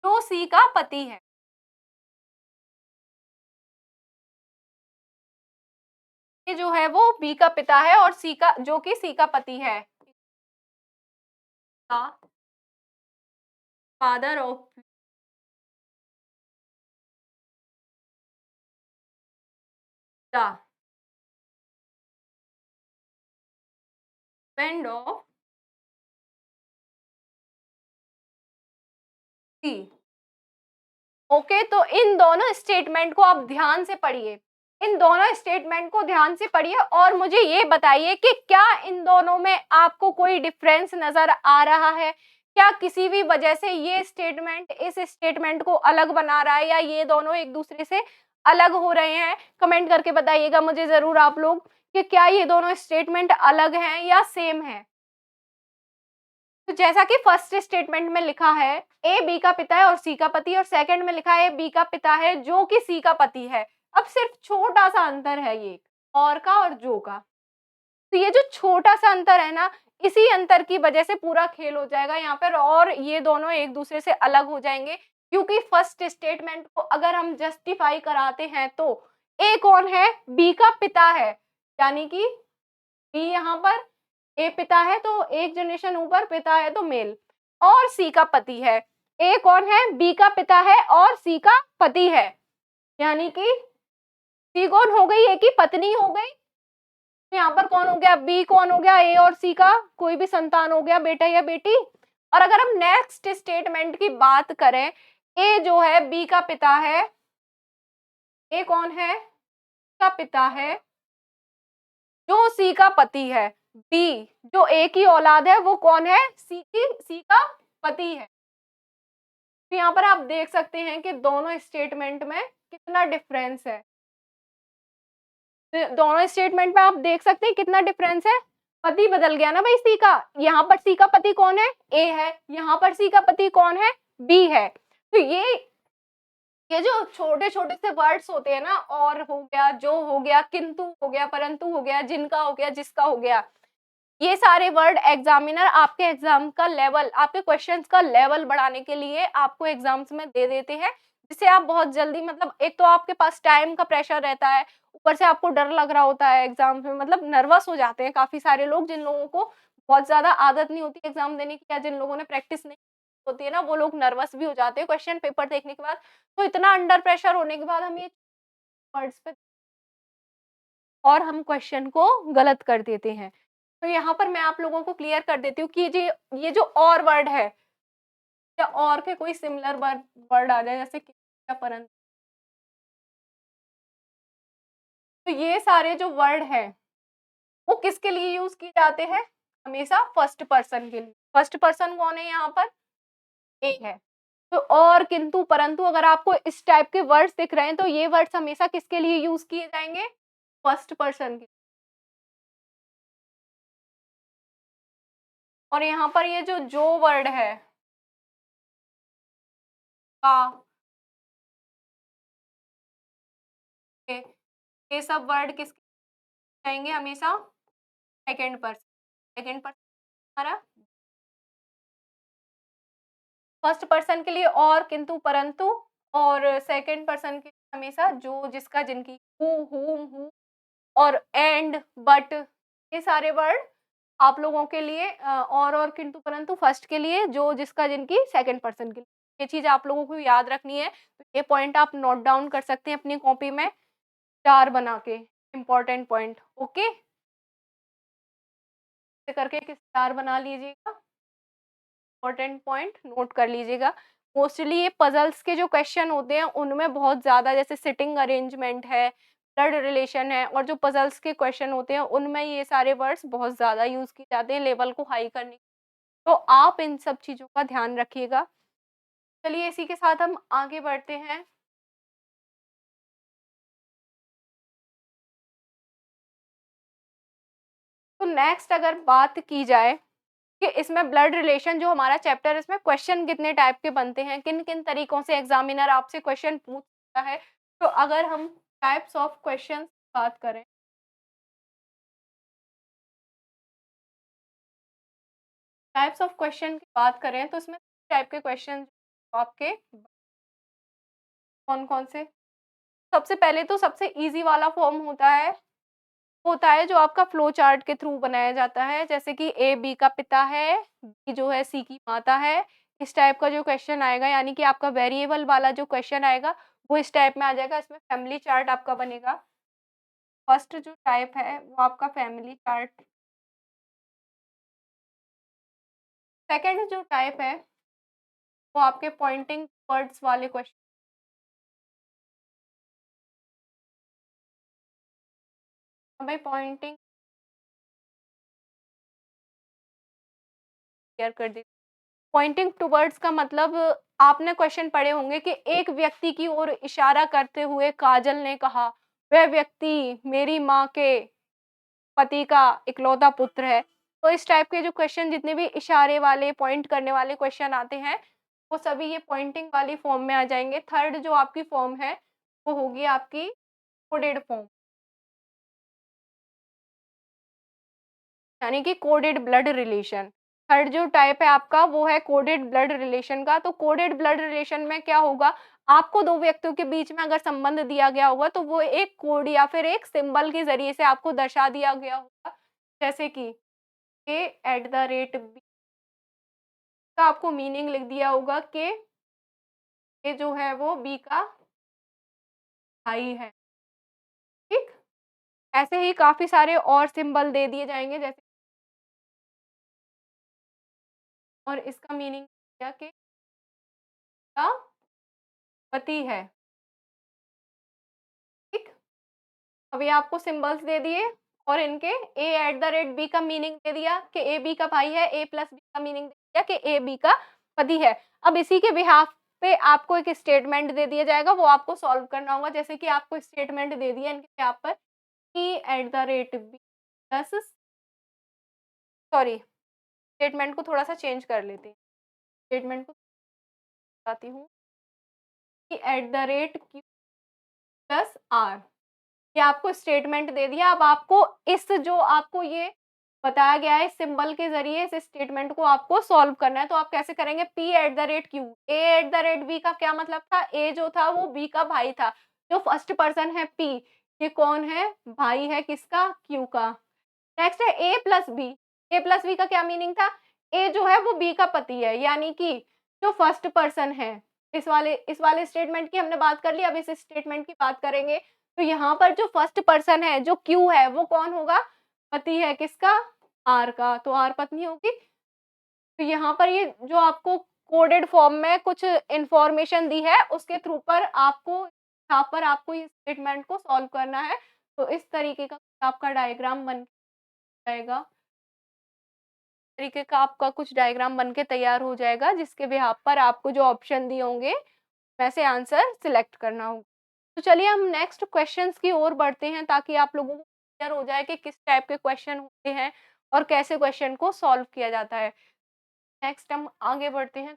जो सी का पति है। ए जो है वो बी का पिता है और सी का जो कि सी का पति है। Father of the husband of C. Okay, तो इन दोनों स्टेटमेंट को आप ध्यान से पढ़िए। इन दोनों स्टेटमेंट को ध्यान से पढ़िए और मुझे ये बताइए कि क्या इन दोनों में आपको कोई डिफरेंस नज़र आ रहा है? क्या किसी भी वजह से ये स्टेटमेंट इस स्टेटमेंट को अलग बना रहा है या ये दोनों एक-दूसरे से अलग हो रहे हैं? कमेंट करके बताइएगा मुझे ज़रूर आप लोग कि क्या ये दोनों स्टेटमेंट अलग हैं या सेम हैं? तो जैसा कि फर्स्ट स्टेटमेंट में लिखा है ए बी का पिता है और सी का पति, और सेकंड में लिखा है बी का पिता है जो कि सी का पति है। अब सिर्फ छोटा सा अंतर है ये और का और जो का। तो ये जो छोटा सा अंतर है ना, इसी अंतर की वजह से पूरा खेल हो जाएगा यहाँ पर, और ये दोनों एक दूसरे से अलग हो जाएंगे, क्योंकि फर्स्ट स्टेटमेंट को अगर हम जस्टिफाई कराते हैं तो ए कौन है, बी का पिता है, यानी कि बी यहाँ पर ए पिता है तो एक जनरेशन ऊपर पिता है तो मेल, और सी का पति है। ए कौन है, बी का पिता है और सी का पति है, यानी कि सी कौन हो गई, ए की पत्नी हो गई। तो यहाँ पर कौन हो गया, बी कौन हो गया, ए और सी का कोई भी संतान हो गया, बेटा या बेटी। और अगर हम नेक्स्ट स्टेटमेंट की बात करें, ए जो है बी का पिता है, ए कौन है, का पिता है जो सी का पति है, बी जो ए की औलाद है वो कौन है, सी का पति है। तो यहाँ पर आप देख सकते हैं कि दोनों स्टेटमेंट में कितना डिफरेंस है। दोनों स्टेटमेंट में आप देख सकते हैं कितना डिफरेंस है। पति बदल गया ना भाई सी का, यहाँ पर सी का पति कौन है, ए है, यहाँ पर सी का पति कौन है, बी है। तो ये जो छोटे छोटे से वर्ड्स होते हैं ना, और हो गया, जो हो गया, किंतु हो गया, परंतु हो गया, जिनका हो गया, जिसका हो गया, ये सारे वर्ड एग्जामिनर आपके एग्जाम का लेवल, आपके क्वेश्चंस का लेवल बढ़ाने के लिए आपको एग्जाम्स में दे देते हैं, जिससे आप बहुत जल्दी, मतलब एक तो आपके पास टाइम का प्रेशर रहता है, ऊपर से आपको डर लग रहा होता है एग्जाम में, मतलब नर्वस हो जाते हैं काफी सारे लोग, जिन लोगों को बहुत ज्यादा आदत नहीं होती एग्जाम देने की, या जिन लोगों ने प्रैक्टिस नहीं होती है ना, वो लोग नर्वस भी हो जाते हैं क्वेश्चन पेपर देखने के बाद। तो इतना अंडर प्रेशर होने के बाद हम ये वर्ड्स पे और हम क्वेश्चन को गलत कर देते हैं। तो यहाँ पर मैं आप लोगों को क्लियर कर देती हूँ कि ये जो और वर्ड है, या और के कोई सिमिलर वर्ड आ जाए जैसे कि या परंतु, तो ये सारे जो वर्ड है वो किसके लिए यूज किए जाते हैं, हमेशा फर्स्ट पर्सन के लिए। फर्स्ट पर्सन कौन है यहाँ पर, ए है। तो और, किंतु, परंतु अगर आपको इस टाइप के वर्ड्स दिख रहे हैं तो ये वर्ड्स हमेशा किसके लिए यूज किए जाएंगे, फर्स्ट पर्सन के। और यहाँ पर ये जो वर्ड है का, ये सब वर्ड किसके जाएंगे हमेशा, सेकेंड पर्सन। सेकेंड पर्सन हमारा, फर्स्ट पर्सन के लिए और, किंतु, परंतु, और सेकेंड पर्सन के लिए हमेशा जो, जिसका, जिनकी, हु और एंड, बट, ये सारे वर्ड आप लोगों के लिए और, किंतु, परंतु फर्स्ट के लिए, जो, जिसका, जिनकी, सेकेंड पर्सन के लिए। ये चीज आप लोगों को याद रखनी है। तो ये पॉइंट आप नोट डाउन कर सकते हैं अपनी कॉपी में, स्टार बना के, इम्पोर्टेंट पॉइंट। ओके, करके एक स्टार बना लीजिएगा, इम्पोर्टेंट पॉइंट नोट कर लीजिएगा। मोस्टली ये पजल्स के जो क्वेश्चन होते हैं उनमें बहुत ज़्यादा, जैसे सिटिंग अरेंजमेंट है, ब्लड रिलेशन है, और जो पजल्स के क्वेश्चन होते हैं उनमें ये सारे वर्ड्स बहुत ज़्यादा यूज़ किए जाते हैं लेवल को हाई करने के। तो आप इन सब चीज़ों का ध्यान रखिएगा। चलिए इसी के साथ हम आगे बढ़ते हैं। तो नेक्स्ट अगर बात की जाए कि इसमें ब्लड रिलेशन जो हमारा चैप्टर है, इसमें क्वेश्चन कितने टाइप के बनते हैं, किन किन तरीकों से एग्जामिनर आपसे क्वेश्चन पूछ सकता है। तो अगर हम टाइप्स ऑफ क्वेश्चन बात करें, टाइप्स ऑफ क्वेश्चन की बात करें, तो इसमें टाइप के क्वेश्चन आपके कौन कौन से, सबसे पहले तो सबसे इजी वाला फॉर्म होता है जो आपका फ्लो चार्ट के थ्रू बनाया जाता है, जैसे कि ए बी का पिता है, बी जो है सी की माता है। इस टाइप का जो क्वेश्चन आएगा, यानी कि आपका वेरिएबल वाला जो क्वेश्चन आएगा वो इस टाइप में आ जाएगा। इसमें फैमिली चार्ट आपका बनेगा। फर्स्ट जो टाइप है वो आपका फैमिली चार्ट। सेकंड जो टाइप है वो आपके पॉइंटिंग वर्ड्स वाले क्वेश्चन। भाई पॉइंटिंग क्लियर कर दी। पॉइंटिंग टुवर्ड्स का मतलब, आपने क्वेश्चन पढ़े होंगे कि एक व्यक्ति की ओर इशारा करते हुए काजल ने कहा, वह व्यक्ति मेरी माँ के पति का इकलौता पुत्र है। तो इस टाइप के जो क्वेश्चन जितने भी इशारे वाले, पॉइंट करने वाले क्वेश्चन आते हैं, वो सभी ये पॉइंटिंग वाली फॉर्म में आ जाएँगे। थर्ड जो आपकी फॉर्म है, वो होगी आपकी कोडेड फॉर्म, यानी कि कोडेड ब्लड रिलेशन। थर्ड जो टाइप है आपका वो है कोडेड ब्लड रिलेशन का। तो कोडेड ब्लड रिलेशन में क्या होगा, आपको 2 व्यक्तियों के बीच में अगर संबंध दिया गया होगा तो वो एक कोड या फिर एक सिंबल के ज़रिए से आपको दर्शा दिया गया होगा। जैसे कि A@B का आपको मीनिंग लिख दिया होगा कि ये जो है वो बी का भाई है, ठीक? ऐसे ही काफ़ी सारे और सिंबल दे दिए जाएँगे जैसे, और इसका मीनिंग क्या कि का पति है, ठीक? अब ये आपको सिंबल्स दे दिए और इनके A@B का मीनिंग दे दिया कि ए बी का भाई है, A प्लस बी का मीनिंग दे दिया कि ए बी का पति है। अब इसी के बिहाफ़ पे आपको एक स्टेटमेंट दे दिया जाएगा, वो आपको सॉल्व करना होगा। जैसे कि आपको स्टेटमेंट दे दिया इनके बिहाफ़ पर E@B प्लस, सॉरी, स्टेटमेंट को थोड़ा-सा चेंज कर लेते हैं। स्टेटमेंट को बताती हूँ, E@Q प्लस R। ये आपको स्टेटमेंट दे दिया। अब आपको इस जो आपको ये बताया गया है, इस सिंबल के ज़रिए इस स्टेटमेंट को आपको सॉल्व करना है। तो आप कैसे करेंगे, P@Q, A@B का क्या मतलब था, A जो था वो B का भाई था। जो फर्स्ट पर्सन है P, ये कौन है, भाई है किसका, Q का। नेक्स्ट है A plus B. A plus B का क्या मीनिंग था, A जो है वो B का पति है, यानी कि जो फर्स्ट पर्सन है। इस वाले स्टेटमेंट की हमने बात कर ली, अब इस स्टेटमेंट की बात करेंगे। तो यहाँ पर जो फर्स्ट पर्सन है, जो Q है, वो कौन होगा, पति है किसका, R का, तो R पत्नी होगी। तो यहाँ पर ये जो आपको कोडेड फॉर्म में कुछ इन्फॉर्मेशन दी है, उसके थ्रू पर आपको, यहाँ पर आपको इस स्टेटमेंट को सॉल्व करना है। तो इस तरीके का आपका डायग्राम बन जाएगा। तरीके का आपका कुछ डायग्राम बन के तैयार हो जाएगा, जिसके बिहाफ़ पर आपको जो ऑप्शन दिए होंगे, वैसे आंसर सिलेक्ट करना होगा। तो चलिए हम नेक्स्ट क्वेश्चंस की ओर बढ़ते हैं, ताकि आप लोगों को क्लियर हो जाए कि किस टाइप के क्वेश्चन होते हैं और कैसे क्वेश्चन को सॉल्व किया जाता है। नेक्स्ट हम आगे बढ़ते हैं।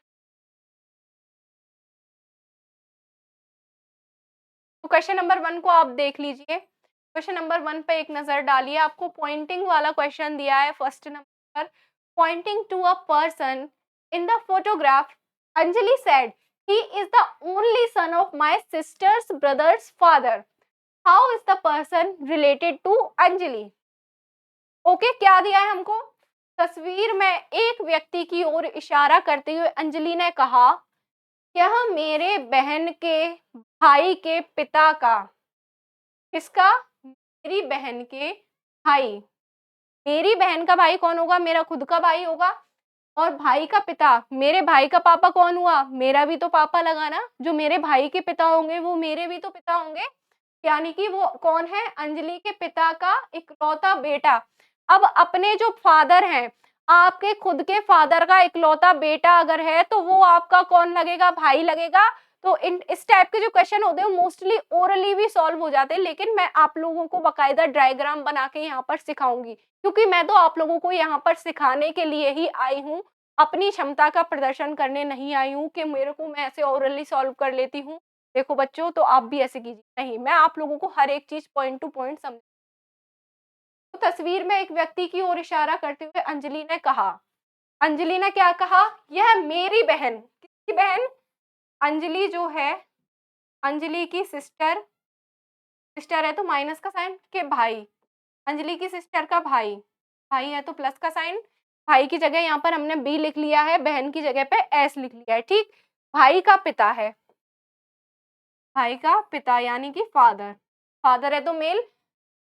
तो क्वेश्चन नंबर 1 को आप देख लीजिए। क्वेश्चन नंबर 1 पे एक नज़र डालिए। आपको पॉइंटिंग वाला क्वेश्चन दिया है फर्स्ट नंबर पर। Pointing to a person in the photograph, Anjali said, "he is the only son of my sister's brother's father. How is the person related to Anjali?" Okay, क्या दिया है हमको? तस्वीर में एक व्यक्ति की ओर इशारा करते हुए अंजलि ने कहा, "यह मेरे बहन के भाई के पिता का", किसका? मेरी बहन के भाई। मेरी बहन का भाई कौन होगा? मेरा खुद का भाई होगा। और भाई का पिता, मेरे भाई का पापा कौन हुआ? मेरा भी तो पापा लगा ना। जो मेरे भाई के पिता होंगे वो मेरे भी तो पिता होंगे। यानी कि वो कौन है? अंजलि के पिता का इकलौता बेटा। अब अपने जो फादर हैं, आपके खुद के फादर का इकलौता बेटा अगर है, तो वो आपका कौन लगेगा? भाई लगेगा। तो इन इस टाइप के जो क्वेश्चन होते हैं मोस्टली ओरली भी सॉल्व हो जाते हैं, लेकिन मैं आप लोगों को बाकायदा डायग्राम बना के यहाँ पर सिखाऊंगी, क्योंकि मैं तो आप लोगों को यहाँ पर सिखाने के लिए ही आई हूँ। अपनी क्षमता का प्रदर्शन करने नहीं आई हूँ कि मेरे को मैं ऐसे ओरली सॉल्व कर लेती हूँ। देखो बच्चों, तो आप भी ऐसे कीजिए। नहीं, मैं आप लोगों को हर एक चीज़ पॉइंट टू पॉइंट समझ। तो तस्वीर में एक व्यक्ति की ओर इशारा करते हुए अंजलि ने कहा, अंजलि ने क्या कहा? "यह मेरी बहन", किसकी बहन? अंजलि जो है, अंजलि की सिस्टर, सिस्टर है तो माइनस का साइन, के भाई, अंजलि की सिस्टर का भाई, भाई है तो प्लस का साइन। भाई की जगह यहाँ पर हमने बी लिख लिया है, बहन की जगह पे एस लिख लिया है, ठीक। भाई का पिता है, भाई का पिता यानी कि फादर, फादर है तो मेल।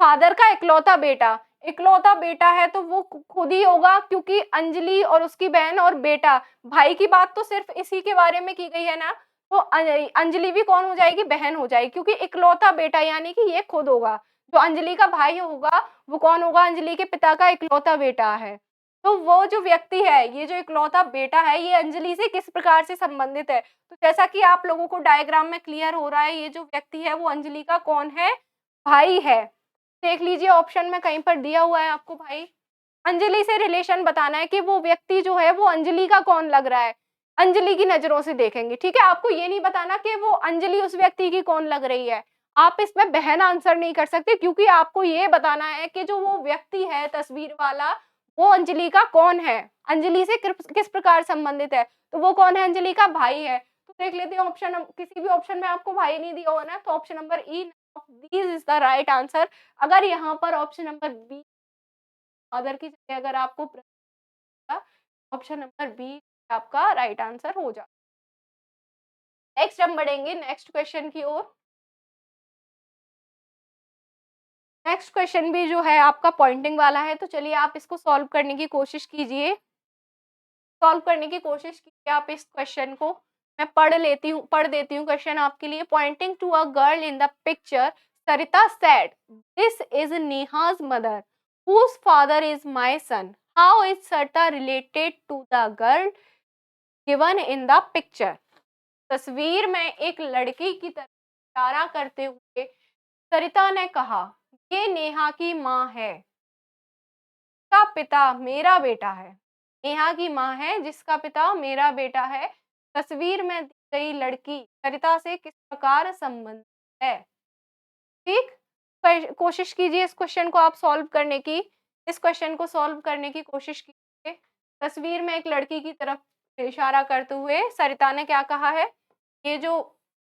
फादर का इकलौता बेटा, इकलौता बेटा है तो वो खुद ही होगा, क्योंकि अंजलि और उसकी बहन और बेटा, भाई की बात तो सिर्फ इसी के बारे में की गई है ना। तो अंजलि भी कौन हो जाएगी? बहन हो जाएगी, क्योंकि इकलौता बेटा यानी कि ये खुद होगा। जो अंजलि का भाई होगा वो कौन होगा? अंजलि के पिता का इकलौता बेटा है। तो वो जो व्यक्ति है, ये जो इकलौता बेटा है, ये अंजलि से किस प्रकार से संबंधित है? तो जैसा कि आप लोगों को डायग्राम में क्लियर हो रहा है, ये जो व्यक्ति है वो अंजलि का कौन है? भाई है। देख लीजिए ऑप्शन में कहीं पर दिया हुआ है आपको भाई। अंजलि से रिलेशन बताना है कि वो व्यक्ति जो है वो अंजलि का कौन लग रहा है, अंजलि की नजरों से देखेंगे, ठीक है। आपको ये नहीं बताना कि वो अंजलि उस व्यक्ति की कौन लग रही है। आप इसमें बहन आंसर नहीं कर सकते, क्योंकि आपको ये बताना है कि जो वो व्यक्ति है तस्वीर वाला, वो अंजलि का कौन है, अंजलि से किस प्रकार संबंधित है। तो वो कौन है, अंजलि का भाई है। तो देख लेते हैं ऑप्शन, किसी भी ऑप्शन में आपको भाई नहीं दिया हुआ ना, तो option number E of these is the right answer. अगर यहाँ पर ऑप्शन नंबर बी मदर की जगह अगर आपको ऑप्शन नंबर बी आपका राइट आंसर हो जाए। नेक्स्ट हम बढ़ेंगे नेक्स्ट क्वेश्चन की ओर। नेक्स्ट क्वेश्चन भी जो है आपका पॉइंटिंग वाला है, तो चलिए आप इसको सॉल्व करने की कोशिश कीजिए। सॉल्व करने की कोशिश कीजिए आप इस क्वेश्चन को। मैं पढ़ देती हूँ क्वेश्चन आपके लिए। Pointing to a girl in the picture, Sarita said, this is Neha's mother, whose father is my son. How is Sarita related to the girl given in the picture? तस्वीर में एक लड़की की तरफ इशारा करते हुए सरिता ने कहा, ये नेहा की माँ है, का पिता मेरा बेटा है। नेहा की माँ है जिसका पिता मेरा बेटा है। तस्वीर में दी गई लड़की सरिता से किस प्रकार संबंधित है। ठीक, कोशिश कीजिए इस क्वेश्चन को आप सॉल्व करने की। इस क्वेश्चन को सॉल्व करने की कोशिश कीजिए। तस्वीर में एक लड़की की तरफ इशारा करते हुए सरिता ने क्या कहा है, ये जो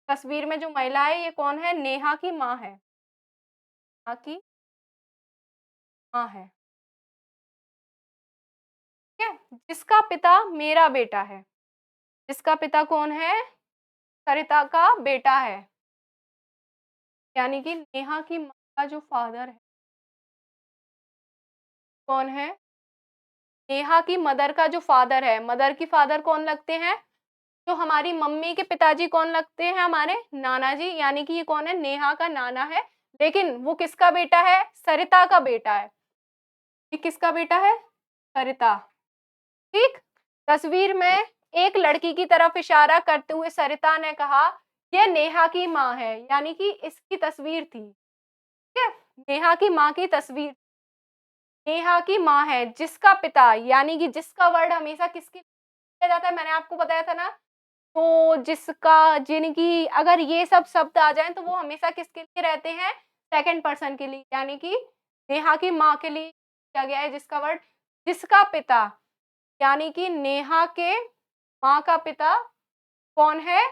तस्वीर में जो महिला है ये कौन है, नेहा की माँ है, नेहा की माँ है, ठीक है। जिसका पिता मेरा बेटा है, जिसका पिता कौन है, सरिता का बेटा है, यानी कि नेहा की माँ का जो फादर है कौन है, नेहा की मदर का जो फादर है। मदर की फादर कौन लगते हैं, जो हमारी मम्मी के पिताजी कौन लगते हैं, हमारे नाना जी, यानी कि ये कौन है, नेहा का नाना है। लेकिन वो किसका बेटा है, सरिता का बेटा है। ये किसका बेटा है, सरिता। ठीक, तस्वीर में एक लड़की की तरफ इशारा करते हुए सरिता ने कहा, यह नेहा की माँ है, यानी कि इसकी तस्वीर थी, ठीक है। नेहा की माँ की तस्वीर, नेहा की माँ है जिसका पिता, यानी कि जिसका वर्ड हमेशा किसके लिया जाता है, मैंने आपको बताया था ना। तो जिसका, जिनकी, अगर ये सब शब्द आ जाएं तो वो हमेशा किसके लिए रहते हैं, सेकंड पर्सन के लिए, यानी कि नेहा की माँ के लिए किया गया है जिसका वर्ड, जिसका पिता, यानी कि नेहा के माँ का पिता कौन है,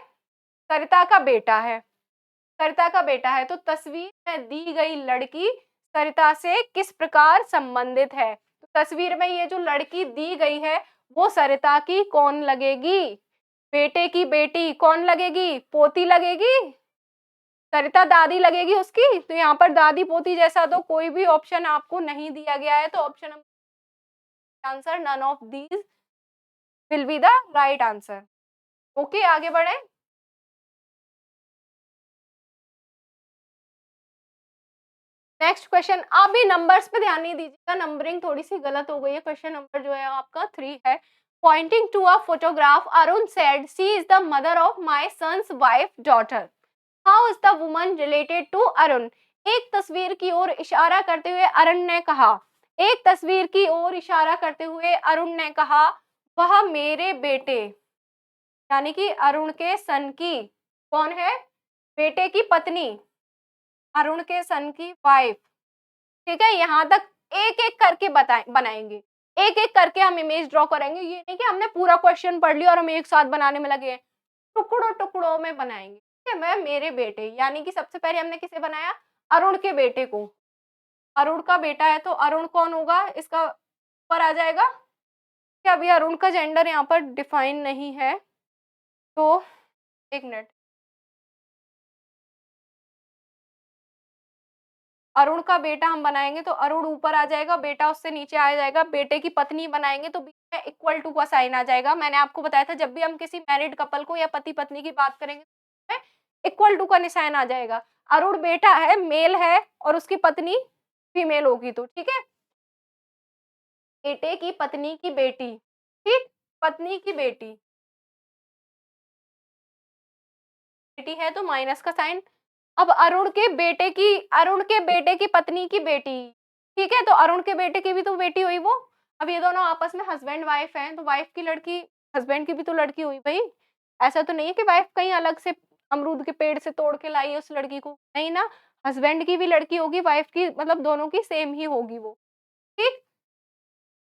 सरिता का बेटा है, सरिता का बेटा है। तो तस्वीर में दी गई लड़की सरिता से किस प्रकार संबंधित है। तो तस्वीर में ये जो लड़की दी गई है वो सरिता की कौन लगेगी, बेटे की बेटी कौन लगेगी, पोती लगेगी, सरिता दादी लगेगी उसकी। तो यहाँ पर दादी पोती जैसा तो कोई भी ऑप्शन आपको नहीं दिया गया है, तो option answer none of these will be the right answer. Okay, आगे बढ़े। नेक्स्ट क्वेश्चन, आप भी नंबर्स पे ध्यान नहीं दीजिएगा, नंबरिंग थोड़ी सी गलत हो गई है। क्वेश्चन नंबर जो है आपका 3 है। Pointing to a photograph, Arun said, she is the mother of my son's wife daughter. How is the woman related to Arun. एक तस्वीर की ओर इशारा करते हुए अरुण ने कहा, एक तस्वीर की ओर इशारा करते हुए अरुण ने कहा, वह मेरे बेटे, यानी कि अरुण के सन की कौन है, बेटे की पत्नी, अरुण के सन की वाइफ। ठीक है, यहाँ तक एक एक करके बनाएंगे, एक एक करके हम इमेज ड्रॉ करेंगे। ये नहीं कि हमने पूरा क्वेश्चन पढ़ लिया और हम एक साथ बनाने में लगे हैं, टुकड़ों टुकड़ों में बनाएंगे। ठीक है, मैं मेरे बेटे, यानी कि सबसे पहले हमने किसे बनाया, अरुण के बेटे को। अरुण का बेटा है तो अरुण कौन होगा, इसका ऊपर आ जाएगा। क्या अभी अरुण का जेंडर यहाँ पर डिफाइन नहीं है, तो एक मिनट, अरुण का बेटा हम बनाएंगे तो अरुण ऊपर आ जाएगा, बेटा उससे नीचे आ जाएगा। बेटे की पत्नी बनाएंगे तो बीच में इक्वल टू का साइन आ जाएगा। मैंने आपको बताया था जब भी हम किसी मैरिड कपल को या पति पत्नी की बात करेंगे तो इक्वल टू का निशान आ जाएगा। अरुण बेटा है, मेल है, और उसकी पत्नी फीमेल होगी, तो ठीक है। बेटे की पत्नी की बेटी, ठीक, पत्नी की बेटी, बेटी है तो माइनस का साइन। अब अरुण के बेटे की पत्नी की बेटी, ठीक है, तो अरुण के बेटे की भी तो बेटी हुई वो। अब ये दोनों आपस में हस्बैंड वाइफ हैं, तो वाइफ की लड़की हस्बैंड की भी तो लड़की हुई भई। ऐसा तो नहीं है कि वाइफ कहीं अलग से अमरूद के पेड़ से तोड़ के लाई है उस लड़की को, नहीं ना, हस्बैंड की भी लड़की होगी, वाइफ की मतलब दोनों की सेम ही होगी वो, ठीक?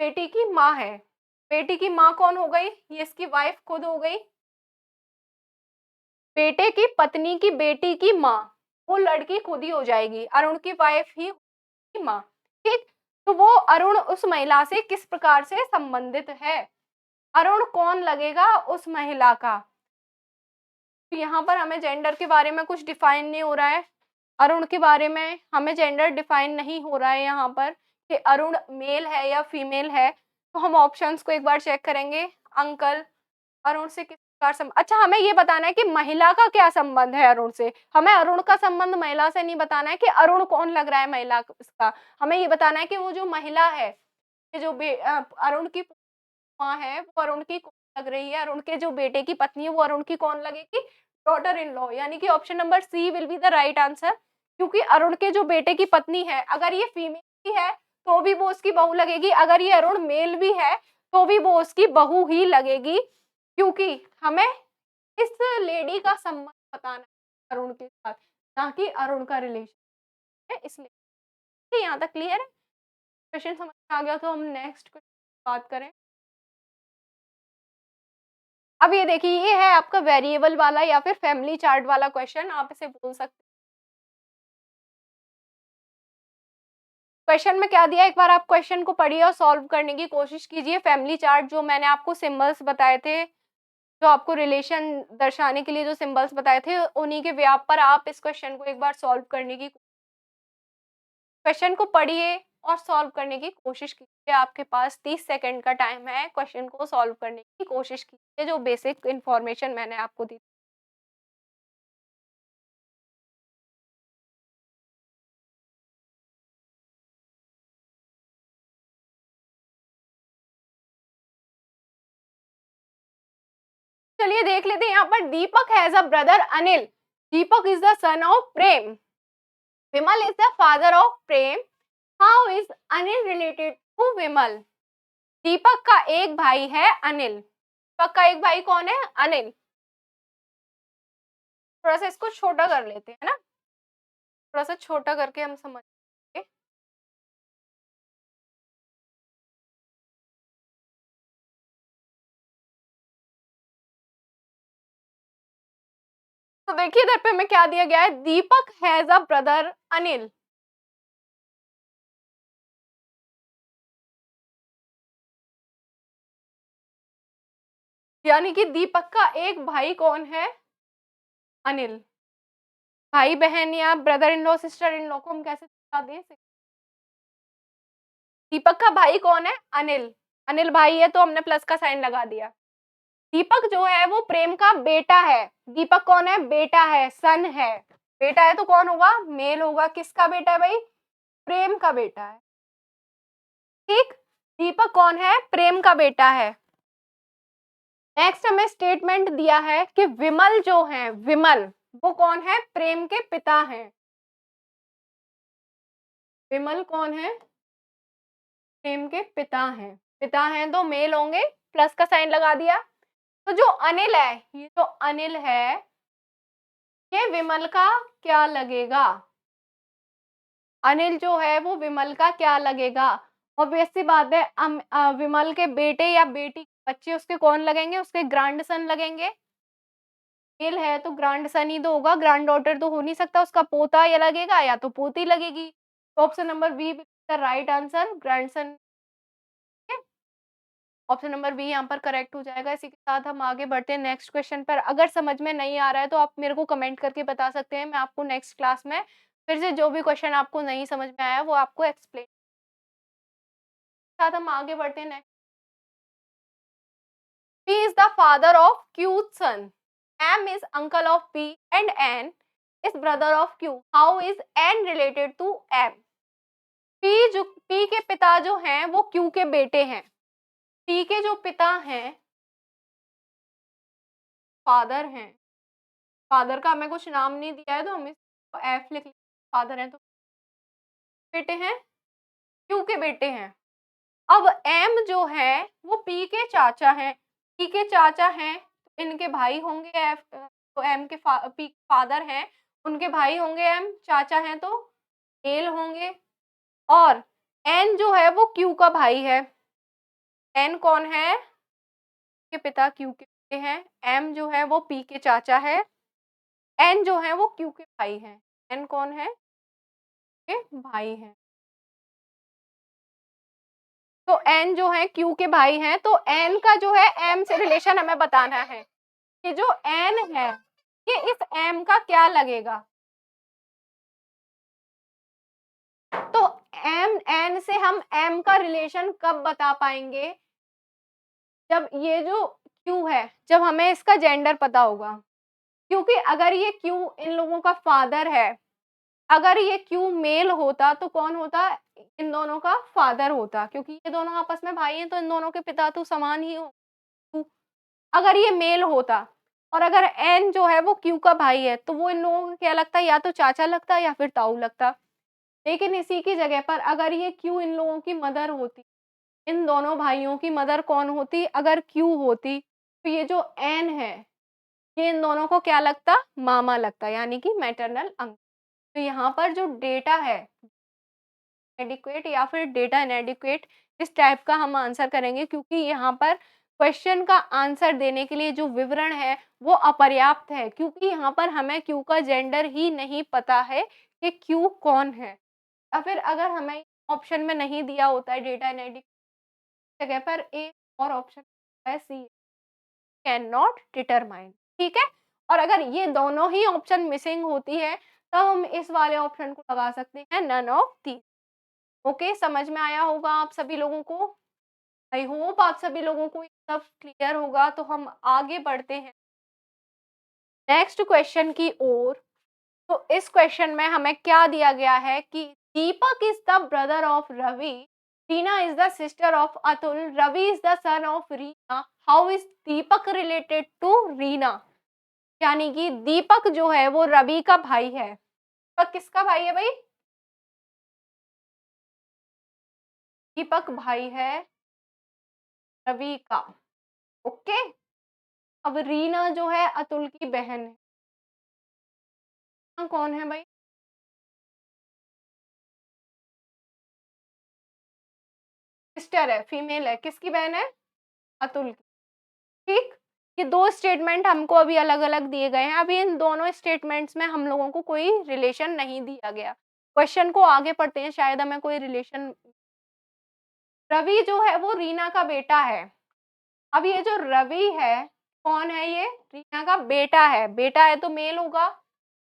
बेटी की माँ है, बेटी की माँ कौन हो गई? ये इसकी वाइफ खुद हो गई। बेटे की पत्नी की बेटी की माँ, वो लड़की खुद ही हो जाएगी, अरुण की वाइफ ही होगी माँ, ठीक? तो वो अरुण उस महिला से किस प्रकार से संबंधित है? अरुण कौन लगेगा उस महिला का? तो यहाँ पर हमें जेंडर के बारे में कुछ डिफाइन नहीं हो रहा है, अरुण के बारे में हमें जेंडर डिफाइन नहीं हो रहा है यहाँ पर कि अरुण मेल है या फीमेल है। तो हम ऑप्शंस को एक बार चेक करेंगे। अंकल अरुण से किस प्रकार अच्छा, हमें ये बताना है कि महिला का क्या संबंध है अरुण से, हमें अरुण का संबंध महिला से नहीं बताना है कि अरुण कौन लग रहा है महिला इसका, हमें ये बताना है कि वो जो महिला है, ये जो अरुण की माँ है वो अरुण की कौन लग रही है, अरुण के जो बेटे की पत्नी है वो अरुण की कौन लगेगी? डॉटर इन लॉ, यानी कि option number C will be the right answer. क्योंकि अरुण के जो बेटे की पत्नी है, अगर ये फीमेल भी है तो भी वो उसकी बहू लगेगी, अगर ये अरुण मेल भी है तो भी वो उसकी बहू ही लगेगी, क्योंकि हमें इस लेडी का संबंध बताना है अरुण के साथ, ना कि अरुण का रिलेशन है, इसलिए। ठीक है, यहाँ तक क्लियर है? क्वेश्चन समझ में आ गया तो हम नेक्स्ट क्वेश्चन बात करें। अब ये देखिए, ये है आपका वेरिएबल वाला या फिर फैमिली चार्ट वाला क्वेश्चन, आप इसे बोल सकते हैं। क्वेश्चन में क्या दिया, एक बार आप क्वेश्चन को पढ़िए और सॉल्व करने की कोशिश कीजिए। फैमिली चार्ट जो मैंने आपको सिंबल्स बताए थे, जो आपको रिलेशन दर्शाने के लिए जो सिंबल्स बताए थे, उन्हीं के व्याप पर आप इस क्वेश्चन को एक बार सॉल्व करने की, क्वेश्चन को पढ़िए और सॉल्व करने की कोशिश कीजिए। आपके पास 30 सेकंड का टाइम है, क्वेश्चन को सॉल्व करने की कोशिश कीजिए, जो बेसिक इन्फॉर्मेशन मैंने आपको दी। चलिए देख लेते हैं यहाँ पर, Deepak has a brother Anil, Deepak is the son of Prem, Vimal is the father of Prem, how is Anil related to Vimal? Deepak का एक भाई है अनिल, दीपक का एक भाई कौन है? अनिल। थोड़ा सा इसको छोटा कर लेते हैं ना, थोड़ा सा छोटा करके हम समझेंगे। तो देखिए इधर पे हमें क्या दिया गया है, दीपक हैज अ ब्रदर अनिल, यानी कि दीपक का एक भाई कौन है? अनिल। भाई बहन या brother in law sister in law को हम कैसे बता दें? दीपक का भाई कौन है? अनिल। अनिल भाई है तो हमने प्लस का साइन लगा दिया। दीपक जो है वो प्रेम का बेटा है, दीपक कौन है? बेटा है, सन है, बेटा है तो कौन होगा? मेल होगा। किसका बेटा है भाई? प्रेम का बेटा है, ठीक। दीपक कौन है? प्रेम का बेटा है। नेक्स्ट हमें स्टेटमेंट दिया है कि विमल जो है, विमल वो कौन है? प्रेम के पिता हैं। विमल कौन है? प्रेम के पिता हैं, पिता हैं तो मेल होंगे, प्लस का साइन लगा दिया। तो जो अनिल है, ये जो अनिल है, ये विमल का क्या लगेगा? अनिल जो है वो विमल का क्या लगेगा? ऑब्वियस सी बात है, विमल के बेटे या बेटी बच्चे उसके कौन लगेंगे? उसके ग्रैंड सन लगेंगे। मेल है तो ग्रैंड सन ही तो होगा, ग्रैंड डॉटर तो हो नहीं सकता, उसका पोता या लगेगा या तो पोती लगेगी। तो option number B the right answer, grandson. Option number B यहाँ पर करेक्ट हो जाएगा। इसी के साथ हम आगे बढ़ते हैं नेक्स्ट क्वेश्चन पर। अगर समझ में नहीं आ रहा है तो आप मेरे को कमेंट करके बता सकते हैं, मैं आपको नेक्स्ट क्लास में फिर से जो भी क्वेश्चन आपको नहीं समझ में आया वो आपको एक्सप्लेन, साथ हम आगे बढ़ते हैं next. P is the father of Q's son. M is uncle of P and N is brother of Q. How is N related to M? P के पिता जो हैं वो Q के बेटे हैं। P के जो पिता हैं, फादर हैं, फादर का हमें कुछ नाम नहीं दिया है तो हम इसको F लिख लेंगे। फादर हैं तो बेटे हैं, Q के बेटे हैं। अब एम जो है वो पी के चाचा हैं, पी के चाचा हैं, इनके भाई होंगे एफ, तो एम के पी फादर हैं, उनके भाई होंगे एम, चाचा हैं तो एल होंगे। और एन जो है वो क्यू का भाई है। एन कौन है? के पिता क्यू के बेटे हैं। एम जो है वो पी के चाचा है। एन जो है वो क्यू के भाई हैं। एन कौन है? के भाई हैं। तो एन जो है क्यू के भाई हैं, तो एन का जो है एम से रिलेशन हमें बताना है कि जो एन है ये इस एम का क्या लगेगा। तो एम एन से हम एम का रिलेशन कब बता पाएंगे? जब ये जो क्यू है, जब हमें इसका जेंडर पता होगा। क्योंकि अगर ये क्यू इन लोगों का फादर है, अगर ये क्यू मेल होता तो कौन होता? इन दोनों का फादर होता, क्योंकि ये दोनों आपस में भाई हैं तो इन दोनों के पिता तो समान ही हो। अगर ये मेल होता और अगर एन जो है वो क्यू का भाई है तो वो इन लोगों को क्या लगता? या तो चाचा लगता या फिर ताऊ लगता। लेकिन इसी की जगह पर अगर ये क्यू इन लोगों की मदर होती, इन दोनों भाइयों की मदर कौन होती? अगर क्यू होती तो ये जो एन है ये इन दोनों को क्या लगता? मामा लगता, यानी कि मैटरनल अंकल। तो यहाँ पर जो डेटा है एडिक्वेट या फिर डेटा इनएडिक्वेट, इस टाइप का हम आंसर करेंगे, क्योंकि यहाँ पर क्वेश्चन का आंसर देने के लिए जो विवरण है वो अपर्याप्त है, क्योंकि यहाँ पर हमें क्यू का जेंडर ही नहीं पता है कि क्यू कौन है। या फिर अगर हमें ऑप्शन में नहीं दिया होता है डेटा इनएडिक्वेट, जगह पर ए और ऑप्शन है सी, कैन नॉट डिटरमाइन। ठीक है, और अगर ये दोनों ही ऑप्शन मिसिंग होती है तब हम इस वाले ऑप्शन को लगा सकते हैं नन ऑफ दी। ओके, समझ में आया होगा आप सभी लोगों को। आई होप आप सभी लोगों को ये सब क्लियर होगा। तो हम आगे बढ़ते हैं नेक्स्ट क्वेश्चन की ओर। तो इस क्वेश्चन में हमें क्या दिया गया है कि Deepak is the brother of Ravi, Reena is the sister of Atul, Ravi is the son of Reena, how is Deepak related to Reena. यानी कि दीपक जो है वो रवि का भाई है। दीपक किसका भाई है भाई? दीपक भाई है रवि का। ओके, अब रीना जो है अतुल की बहन है। रीना कौन है भाई? सिस्टर है, फीमेल है। किसकी बहन है? अतुल की। ठीक, ये दो स्टेटमेंट हमको अभी अलग अलग दिए गए हैं। अभी इन दोनों स्टेटमेंट्स में हम लोगों को कोई रिलेशन नहीं दिया गया। क्वेश्चन को आगे पढ़ते हैं, शायद हमें कोई रिलेशन। रवि जो है वो रीना का बेटा है। अब ये जो रवि है कौन है? ये रीना का बेटा है। बेटा है तो मेल होगा,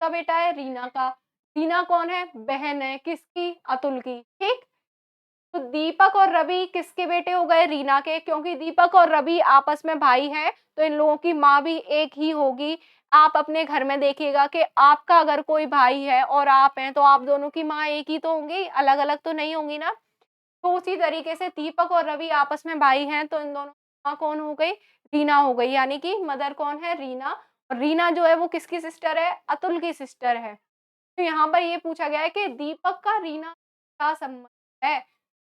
का बेटा है रीना का। रीना कौन है? बहन है। किसकी? अतुल की। ठीक, तो दीपक और रवि किसके बेटे हो गए? रीना के, क्योंकि दीपक और रवि आपस में भाई हैं तो इन लोगों की माँ भी एक ही होगी। आप अपने घर में देखिएगा कि आपका अगर कोई भाई है और आप हैं तो आप दोनों की माँ एक ही तो होंगी, अलग अलग तो नहीं होंगी ना। तो उसी तरीके से दीपक और रवि आपस में भाई हैं तो इन दोनों की माँ कौन हो गई? रीना हो गई, यानी कि मदर कौन है? रीना। और रीना जो है वो किसकी सिस्टर है? अतुल की सिस्टर है। तो यहाँ पर ये पूछा गया है कि दीपक का रीना का संबंध है।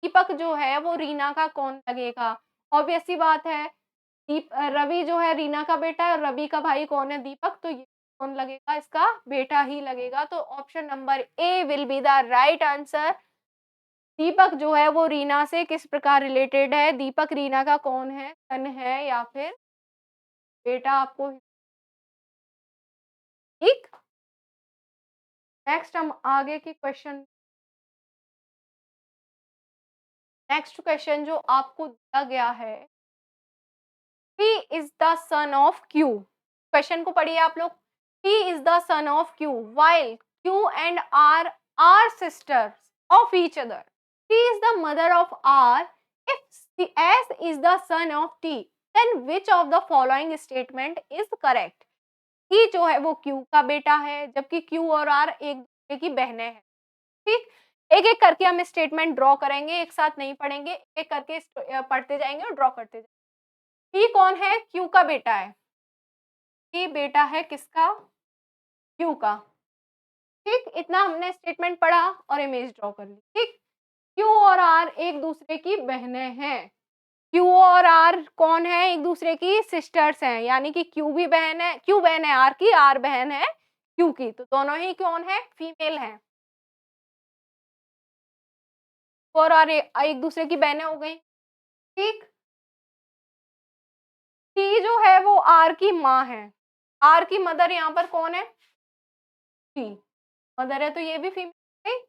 दीपक जो है वो रीना का कौन लगेगा? ऑब्वियस सी बात है, रवि जो है रीना का बेटा है और रवि का भाई कौन है? दीपक। तो ये कौन लगेगा? इसका बेटा ही लगेगा। तो option number A will be the right answer. Deepak जो है वो रीना से किस प्रकार रिलेटेड है? दीपक रीना का कौन है? सन है या फिर बेटा? आपको ठीक। नेक्स्ट हम आगे की क्वेश्चन, नेक्स्ट क्वेश्चन जो आपको दिया गया है, P is the son of Q। Question को पढ़िए आप लोग। P is the son of Q while Q and R are sisters of each other। P is the mother of R। If S is the son of T, then which of the following statement is correct। T जो है वो Q का बेटा है, जबकि Q और R एक दूसरे की बहनें हैं। ठीक, एक एक करके हम स्टेटमेंट ड्रॉ करेंगे, एक साथ नहीं पढ़ेंगे, एक करके पढ़ते जाएंगे और ड्रॉ करते जाएंगे। पी कौन है? क्यू का बेटा है। पी बेटा है किसका? क्यू का। ठीक, इतना हमने स्टेटमेंट पढ़ा और इमेज ड्रॉ कर ली। ठीक, क्यू और आर एक दूसरे की बहनें हैं। क्यू और आर कौन है? एक दूसरे की सिस्टर्स हैं, यानी कि क्यू भी बहन है, क्यू बहन है आर की, आर बहन है क्यू की, तो दोनों ही कौन है? फीमेल हैं। और आर एक दूसरे की बहनें हो गई, ठीक। टी जो है वो आर की माँ है। आर की मदर यहाँ पर कौन है? टी मदर है, तो ये भी फीमेल है।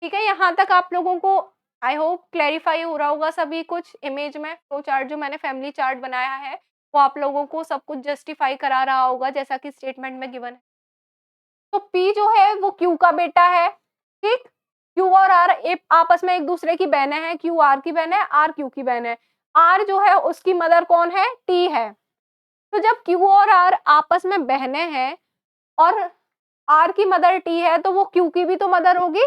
ठीक है, यहाँ तक आप लोगों को आई होप क्लैरिफाई हो रहा होगा सभी कुछ। इमेज में फ्लो चार्ट जो मैंने फैमिली चार्ट बनाया है वो आप लोगों को सब कुछ जस्टिफाई करा रहा होगा जैसा कि स्टेटमेंट में गिवन है। तो पी जो है वो क्यू का बेटा है, ठीक। क्यू और आर आपस में एक दूसरे की बहनें हैं, क्यू आर की बहन है, आर क्यू की बहन है। आर जो है उसकी मदर कौन है? टी है। तो जब क्यू और आर आपस में बहनें हैं और आर की मदर टी है, तो वो क्यू की भी तो मदर होगी।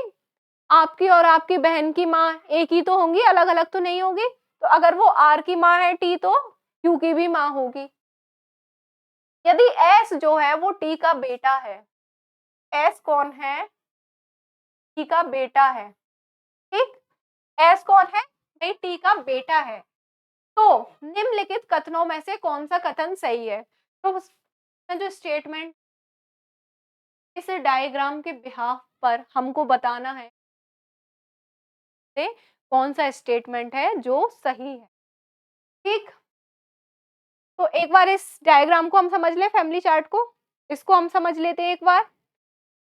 आपकी और आपकी बहन की माँ एक ही तो होंगी, अलग अलग तो नहीं होगी। तो अगर वो आर की माँ है टी, तो क्यू की भी माँ होगी। यदि एस जो है वो टी का बेटा है, एस कौन है? टी का बेटा है, ठीक। एस कौन है? भाई टी का बेटा है। तो निम्नलिखित कथनों में से कौन सा कथन सही है? तो जो स्टेटमेंट इस डायग्राम के बिहाफ पर हमको बताना है कौन सा स्टेटमेंट है जो सही है, ठीक। तो एक बार इस डायग्राम को हम समझ लें, फैमिली चार्ट को, इसको हम समझ लेते हैं एक बार।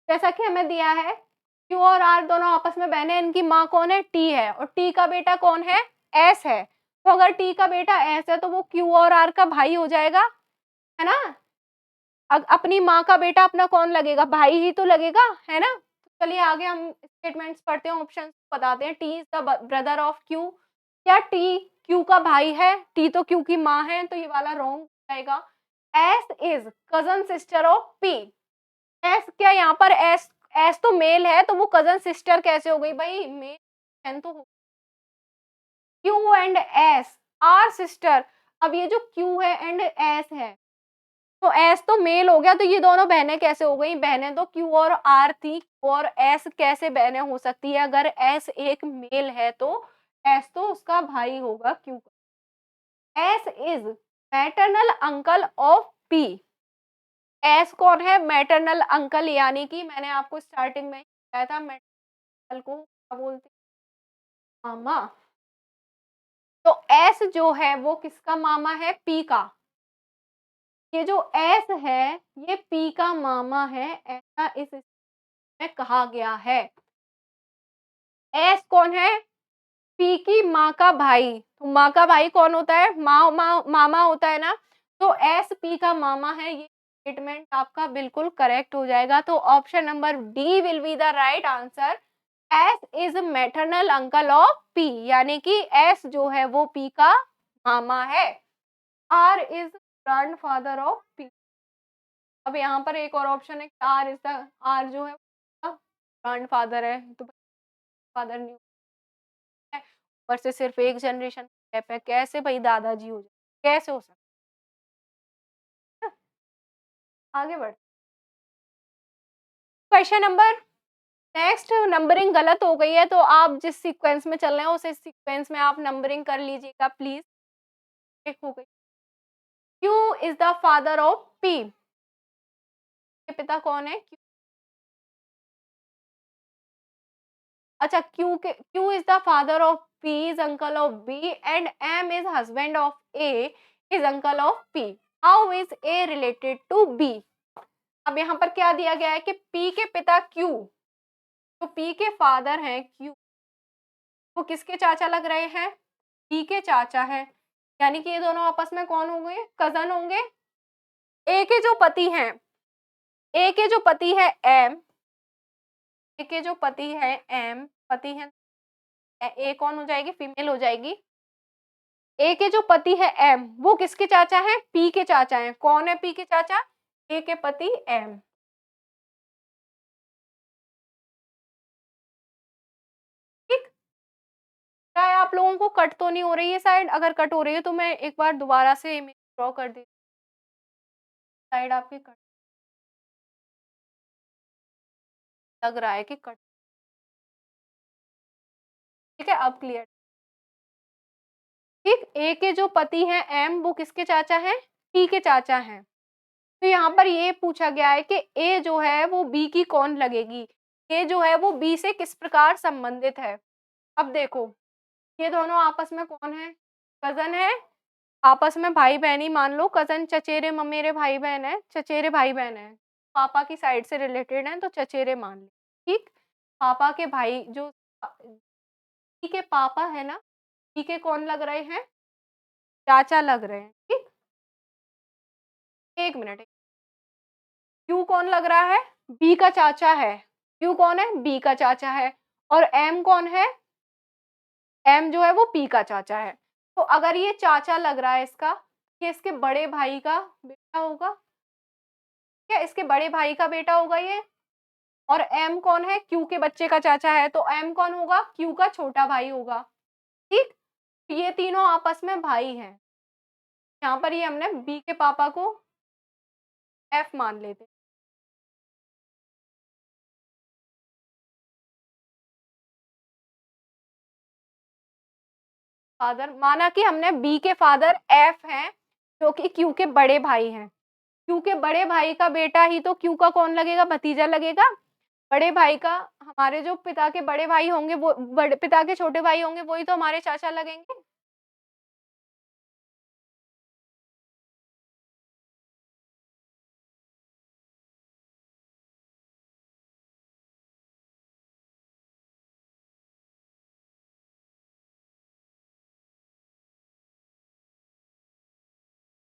जैसा कि हमें दिया है क्यू और आर दोनों आपस में बहने, इनकी माँ कौन है? टी है, और टी का बेटा कौन है? एस है। तो अगर टी का बेटा एस है तो वो क्यू और आर का भाई हो जाएगा, है ना। अपनी माँ का बेटा अपना कौन लगेगा? भाई ही तो लगेगा, है ना। तो चलिए आगे हम स्टेटमेंट्स पढ़ते हैं, ऑप्शन बताते हैं। T is the brother of Q, क्या टी क्यू का भाई है? टी तो क्यू की माँ है, तो ये वाला रॉन्ग जाएगा। S is cousin sister of P, S क्या यहाँ पर एस, एस तो मेल है, तो वो कजन सिस्टर कैसे हो गई भाई? मेल तो हो। Q and S R sister. अब ये जो क्यू है एंड एस है, तो एस तो मेल हो गया, तो ये दोनों बहनें कैसे हो गई? बहनें तो क्यू और आर थी, और एस कैसे बहनें हो सकती है? अगर एस एक मेल है तो एस तो उसका भाई होगा क्यू का। S is maternal uncle of P, S कौन है? मैटरनल अंकल, यानी कि मैंने आपको स्टार्टिंग में बताया था मैटरनल को क्या बोलते हैं? मामा। तो एस जो है वो किसका मामा है? पी का। ये जो एस है ये पी का मामा है, ऐसा इस में कहा गया है। एस कौन है? पी की माँ का भाई। तो माँ का भाई कौन होता है? मामा होता है ना। तो एस पी का मामा है, ये स्टेटमेंट आपका बिल्कुल करेक्ट हो जाएगा। तो option number D will be the right answer. S is maternal uncle of P, यानी कि एस जो है वो पी का मामा है। R is grandfather of P. अब यहाँ पर एक और ऑप्शन है, आर इज द, आर जो है ग्रैंडफादर है, तो फादर नहीं है, ऊपर से सिर्फ एक जनरेशन गैप है, कैसे भाई दादाजी हो जाए? कैसे हो सकता है? आगे बढ़। क्वेश्चन नंबर नेक्स्ट, नंबरिंग गलत हो गई है, तो आप जिस सीक्वेंस में चल रहे हैं उस सीक्वेंस में आप नंबरिंग कर लीजिएगा प्लीज। एक हो गई। Q is the father of P, के पिता कौन है? अच्छा, Q is the father of P, is uncle of B, and M is husband of A, is uncle of P. How is A related to B? अब यहाँ पर क्या दिया गया है कि पी के पिता क्यू, तो पी के फादर हैं क्यू, वो किसके चाचा लग रहे हैं? पी के चाचा हैं, यानी कि ये दोनों आपस में कौन होंगे? कजन होंगे। ए के जो पति हैं, ए के जो पति है एम, ए के जो पति है एम, पति है ए कौन हो जाएगी? फीमेल हो जाएगी। ए के जो पति है एम, वो किसके चाचा हैं? पी के चाचा हैं। कौन है पी के चाचा? ए के पति एम, ठीक। क्या है, आप लोगों को कट तो नहीं हो रही है साइड? अगर कट हो रही है तो मैं एक बार दोबारा से इमेज ड्रॉ कर दी, साइड आपकी कट लग रहा है कि कट। ठीक है, अब क्लियर। ठीक, ए के जो पति हैं एम, वो किसके चाचा हैं? पी के चाचा हैं। तो यहाँ पर ये पूछा गया है कि ए जो है वो बी की कौन लगेगी? ए जो है वो बी से किस प्रकार संबंधित है? अब देखो, ये दोनों आपस में कौन है? कज़न है, आपस में भाई-बहन ही मान लो, कज़न चचेरे ममेरे भाई-बहन हैं, चचेरे भाई-बहन हैं। पापा की साइड से रिलेटेड हैं तो चचेरे मान लें, ठीक? पापा के भाई जो पी के पापा है ना, पी के कौन लग रहे हैं? चाचा लग रहे हैं, ठीक? 1 मिनट, क्यू कौन लग रहा है? बी का चाचा है। क्यू कौन है? बी का चाचा है। और एम कौन है? एम जो है वो पी का चाचा है। तो अगर ये चाचा लग रहा है इसका, ये इसके बड़े भाई का बेटा होगा, क्या इसके बड़े भाई का बेटा होगा ये? और एम कौन है? क्यू के बच्चे का चाचा है, तो एम कौन होगा? क्यू का छोटा भाई होगा, ठीक? ये तीनों आपस में भाई हैं। यहाँ पर ये हमने बी के पापा को एफ मान लेते हैं। फादर माना कि हमने बी के फादर एफ हैं, जो कि क्यू के बड़े भाई हैं। क्यू के बड़े भाई का बेटा ही तो क्यू का कौन लगेगा? भतीजा लगेगा। बड़े भाई का, हमारे जो पिता के बड़े भाई होंगे वो बड़े पिता के छोटे भाई होंगे, वही तो हमारे चाचा लगेंगे।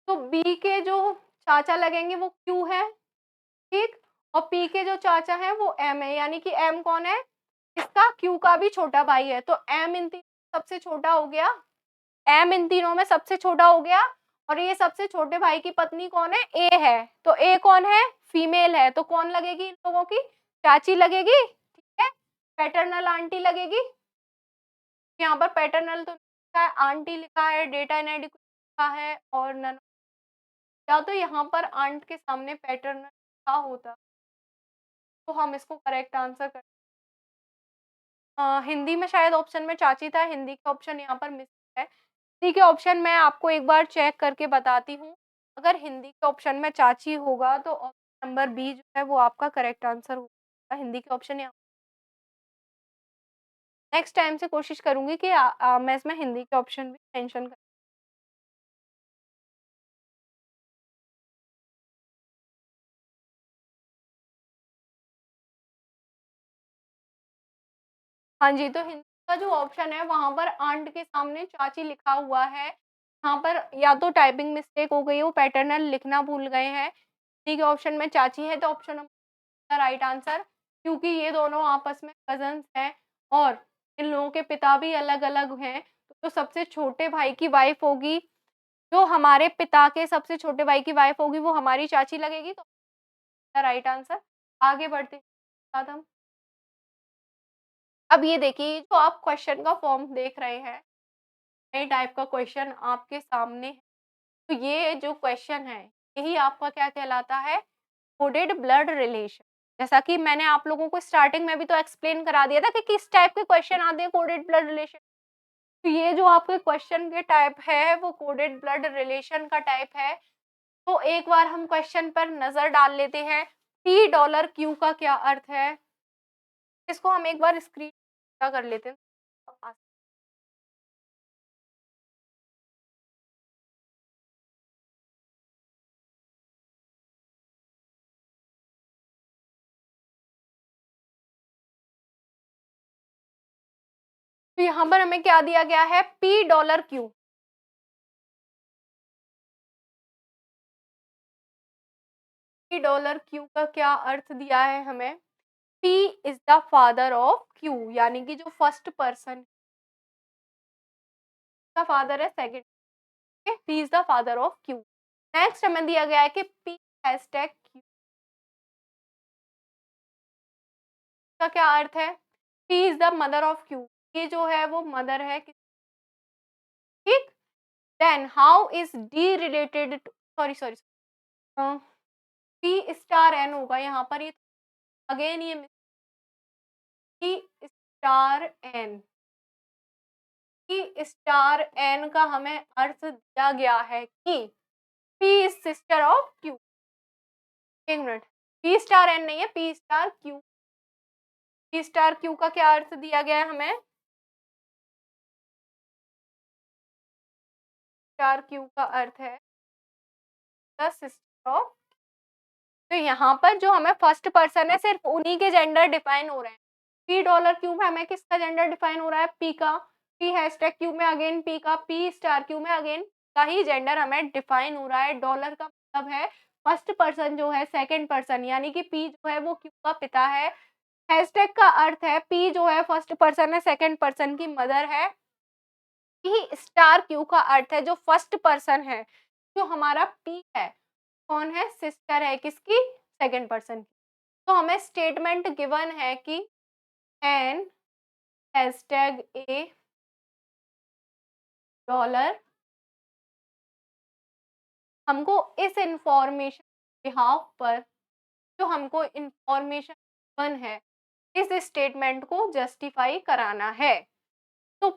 तो बी के जो चाचा लगेंगे वो क्यू है, ठीक? और पी के जो चाचा हैं वो एम है, यानी कि एम कौन है? इसका क्यू का भी छोटा भाई है, तो एम इन तीनों सबसे छोटा हो गया। एम इन तीनों में सबसे छोटा हो गया। और ये सबसे छोटे भाई की पत्नी कौन है? ए है। तो ए कौन है? फीमेल है, तो कौन लगेगी इन लोगों की? चाची लगेगी, ठीक है? पैटर्नल आंटी लगेगी। यहाँ पर पैटर्नल तो लिखा है, आंटी लिखा है, डेटा inadequate लिखा है और नन, या तो यहाँ पर आंट के सामने पैटर्नल लिखा होता तो हम इसको करेक्ट आंसर कर, हिंदी में शायद ऑप्शन में चाची था, हिंदी का ऑप्शन यहाँ पर मिस है। हिंदी के ऑप्शन मैं आपको एक बार चेक करके बताती हूँ। अगर हिंदी के ऑप्शन में चाची होगा तो ऑप्शन नंबर बी जो है वो आपका करेक्ट आंसर होगा। हिंदी के ऑप्शन यहाँ, नेक्स्ट टाइम से कोशिश करूँगी कि मैं इसमें हिंदी के ऑप्शन भी मेंशन कर। हाँ जी, तो हिंदी का जो ऑप्शन है वहाँ पर आंट के सामने चाची लिखा हुआ है। यहाँ पर या तो टाइपिंग मिस्टेक हो गई हो, पैटर्नल लिखना भूल गए हैं। हिंदी के ऑप्शन में चाची है तो ऑप्शन नंबर राइट आंसर, क्योंकि ये दोनों आपस में कज़न्स हैं और इन लोगों के पिता भी अलग-अलग हैं। तो सबसे छोटे भाई की वाइफ़ होगी, जो हमारे पिता के सबसे छोटे भाई की वाइफ़ होगी वो हमारी चाची लगेगी, तो राइट आंसर। आगे बढ़ते हैं साथ हम। अब ये देखिए, जो आप क्वेश्चन का फॉर्म देख रहे हैं, नए टाइप का क्वेश्चन आपके सामने है। तो ये जो क्वेश्चन है, यही आपका क्या कहलाता है? Coded blood relation. जैसा कि मैंने आप लोगों को स्टार्टिंग में भी तो एक्सप्लेन करा दिया था कि किस टाइप के क्वेश्चन आते हैं कोडेड ब्लड रिलेशन। तो ये जो आपके क्वेश्चन के टाइप है, वो कोडेड ब्लड रिलेशन का टाइप है। तो एक बार हम क्वेश्चन पर नज़र डाल लेते हैं। P डॉलर Q का क्या अर्थ है? इसको हम एक बार स्क्रीन कर लेते हैं। तो यहाँ पर हमें क्या दिया गया है? P dollar Q। P dollar Q का क्या अर्थ दिया है हमें? P is the father of Q, यानी कि जो फर्स्ट पर्सन का फादर है second, okay? P is the father of Q। Next हमें दिया गया है कि P हैशटैग Q का क्या अर्थ है? P is the mother of Q। ये जो है वो मदर है, ठीक? Then how is D related to, sorry, sorry, P star N होगा यहाँ पर, ये अगेन ये P star N। P star N का हमें अर्थ दिया गया है कि P is sister of Q। एक मिनट, P स्टार N नहीं है, P star Q। P star Q का क्या अर्थ दिया गया है हमें? स्टार Q का अर्थ है द सिस्टर ऑफ। तो यहाँ पर जो हमें फर्स्ट पर्सन है सिर्फ उन्हीं के जेंडर डिफाइन हो रहे हैं। पी डॉलर क्यू में हमें किसका जेंडर डिफाइन हो रहा है? पी का। पी हैशटैग क्यू में अगेन पी का। पी स्टार क्यू में अगेन का ही जेंडर हमें डिफाइन हो रहा है। डॉलर का मतलब है फर्स्ट पर्सन जो है सेकंड पर्सन, यानी कि पी जो है वो क्यू का पिता है। हैशटैग का अर्थ है पी जो है फर्स्ट पर्सन है, सेकंड पर्सन की मदर है। पी स्टार क्यू का अर्थ है जो फर्स्ट पर्सन है, जो हमारा पी है कौन है? सिस्टर है किसकी? सेकंड पर्सन की। तो हमें स्टेटमेंट गिवन है कि एन हैशटैग ए डॉलर हमको इस इंफॉर्मेशन बिहाफ पर जो हमको इंफॉर्मेशन गिवन है इस स्टेटमेंट को जस्टिफाई कराना है। तो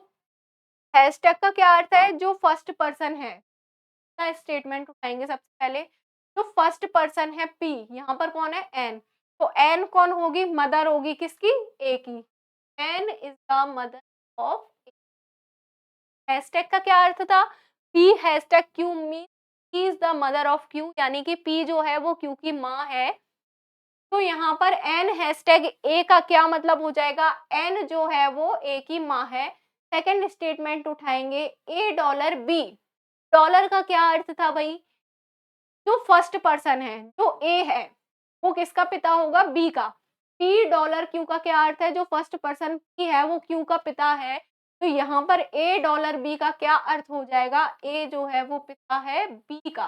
हैशटैग का क्या अर्थ है? जो फर्स्ट पर्सन है का स्टेटमेंट उठाएंगे सबसे पहले। जो फर्स्ट पर्सन है पी, यहाँ पर कौन है? एन। तो एन कौन होगी? मदर होगी किसकी? ए की। N is the mother of. Hashtag का क्या अर्थ था? P hashtag Q mean P is the mother of Q, यानी कि पी जो है वो क्यू की माँ है। तो यहाँ पर एन हैशटैग ए का क्या मतलब हो जाएगा? एन जो है वो ए की माँ है। सेकंड स्टेटमेंट उठाएंगे ए डॉलर बी। डॉलर का क्या अर्थ था भाई? जो फर्स्ट पर्सन है जो ए है वो किसका पिता होगा? बी का। पी डॉलर क्यू का क्या अर्थ है? जो फर्स्ट पर्सन की है वो क्यू का पिता है। तो यहाँ पर ए डॉलर बी का क्या अर्थ हो जाएगा? ए जो है वो पिता है बी का।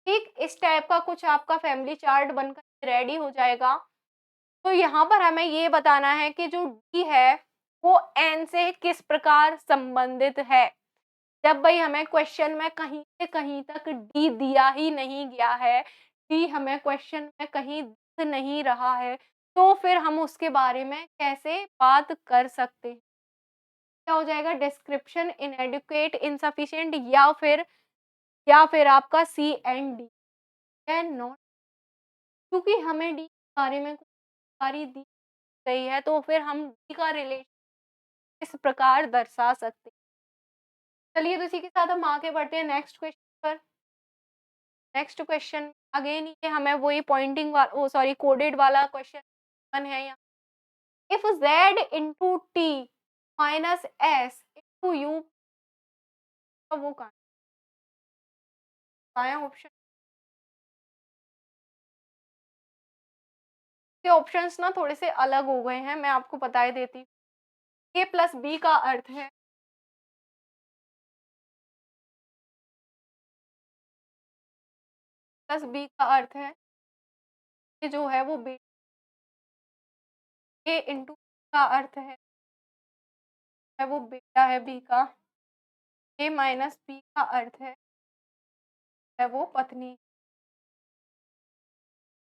ठीक, इस टाइप का कुछ आपका फैमिली चार्ट बनकर रेडी हो जाएगा। तो यहाँ पर हमें ये बताना है कि जो डी है वो एन से किस प्रकार संबंधित है। जब भाई हमें क्वेश्चन में कहीं से कहीं तक डी दिया ही नहीं गया है, डी हमें क्वेश्चन में कहीं दिख नहीं रहा है, तो फिर हम उसके बारे में कैसे बात कर सकते हैं? क्या हो जाएगा? डिस्क्रिप्शन इनएडुकेट, इनसफिशिएंट, या फिर आपका सी एंड डी कैन नॉट। क्योंकि हमें डी के बारे में कुछ जानकारी दी गई है तो फिर हम डी का रिलेशन इस प्रकार दर्शा सकते हैं। चलिए तो इसी के साथ हम आगे बढ़ते हैं नेक्स्ट क्वेश्चन पर। नेक्स्ट क्वेश्चन अगेन ये हमें वही पॉइंटिंग वाला, ओ सॉरी, कोडेड वाला क्वेश्चन वन है यहाँ। If z into T minus S into you का वो कहाँ है ऑप्शन? ये ऑप्शंस ना थोड़े से अलग हो गए हैं, मैं आपको बता ही देती हूँ। ए प्लस बी का अर्थ है प्लस बी का अर्थ है ये जो है वो बी। ए इंटू का अर्थ है वो बेटा है बी का। ए माइनस बी का अर्थ है वो पत्नी।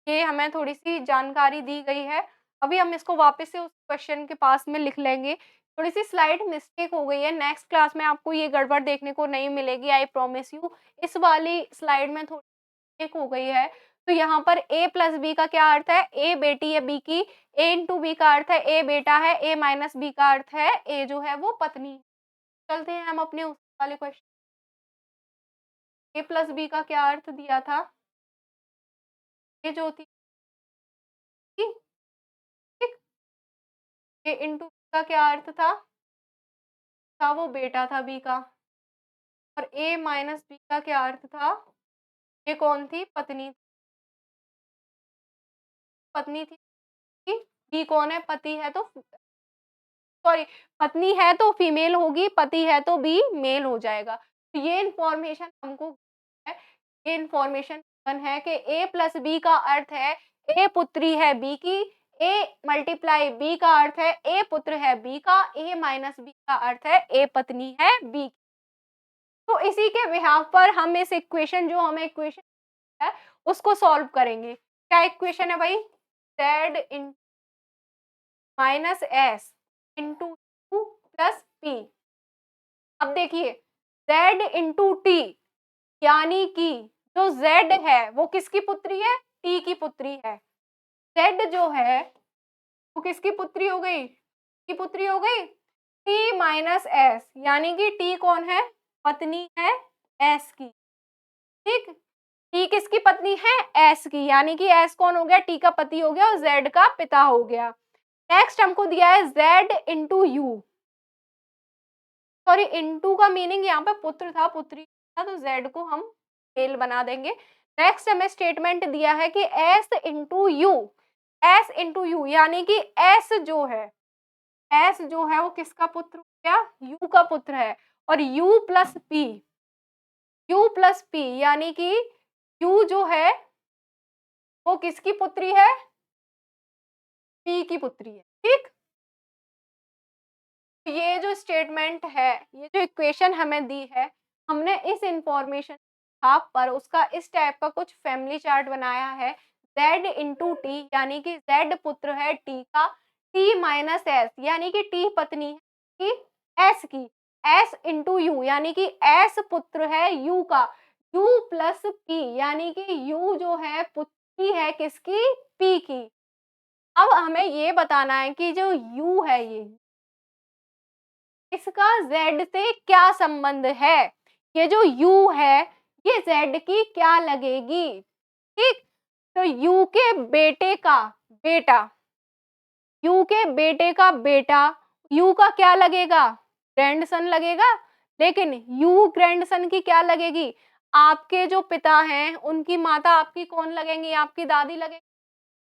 ये हमें थोड़ी-सी जानकारी दी गई है। अभी हम इसको वापस से उस क्वेश्चन के पास में लिख लेंगे। थोड़ी-सी स्लाइड मिस्टेक हो गई है, नेक्स्ट क्लास में आपको ये गड़बड़ देखने को नहीं मिलेगी, आई प्रॉमिस यू। इस वाली स्लाइड में थोड़ी मिस्टेक हो गई है। तो यहाँ पर ए प्लस बी का क्या अर्थ है? ए बेटी है बी की, ए इंटू बी का अर्थ है ए बेटा है, ए माइनस बी का अर्थ है ए जो है वो पत्नी। चलते हैं हम अपने उस वाले क्वेश्चन। ए प्लस बी का क्या अर्थ दिया था? ये जो थी ठीक, ए इंटू का क्या अर्थ था वो बेटा था बी का। और ए माइनस बी का क्या अर्थ था? ये कौन थी? पत्नी। पत्नी थी। बी कौन है? पति है तो सॉरी, पत्नी है तो फीमेल होगी, पति है तो बी मेल हो जाएगा। तो ये इन्फॉर्मेशन हमको है, ये इन्फॉर्मेशन है कि ए प्लस बी का अर्थ है ए पुत्री है बी की, ए मल्टीप्लाई बी का अर्थ है ए पुत्र है बी का, ए माइनस बी का अर्थ है ए पत्नी है बी। तो इसी के बिहाफ पर हम इस इक्वेशन जो हमें इक्वेशन है उसको सॉल्व करेंगे। क्या इक्वेशन है भाई? Z in minus S into two plus P. अब देखिए Z इंटू टी, यानी कि जो Z है वो किसकी पुत्री है? T की पुत्री है। Z जो है वो किसकी पुत्री हो गई? की पुत्री हो गई T माइनस S, यानी कि T कौन है? पत्नी है S की। ठीक, T किसकी पत्नी है? S की, यानी कि S कौन हो गया? T का पति हो गया और Z का पिता हो गया। नेक्स्ट हमको दिया है Z into you, sorry into का मीनिंग यहाँ पे पुत्र था, पुत्री था, तो Z को हम मेल बना देंगे। नेक्स्ट हमें स्टेटमेंट दिया है कि S into you, S into you, यानी कि S जो है वो किसका पुत्र हो गया? U का पुत्र है। और U प्लस P, यानी कि U जो है वो किसकी पुत्री है? P की पुत्री है। ठीक, ये जो स्टेटमेंट है, ये जो इक्वेशन हमें दी है, हमने इस इंफॉर्मेशन आप पर उसका इस टाइप का कुछ फैमिली चार्ट बनाया है। Z इंटू टी, यानी कि Z पुत्र है T का, T माइनस S, यानी कि T पत्नी है S की, S इंटू यू, यानी कि S पुत्र है U का, U प्लस P, यानी कि U जो है पुत्री है किसकी? P की। अब हमें ये बताना है कि जो U है ये इसका Z से क्या संबंध है? ये जो U है ये Z की क्या लगेगी? ठीक, तो U के बेटे का बेटा, U के बेटे का बेटा U का क्या लगेगा? ग्रैंडसन लगेगा। लेकिन U ग्रैंडसन की क्या लगेगी? आपके जो पिता हैं उनकी माता आपकी कौन लगेंगी? आपकी दादी लगेगी।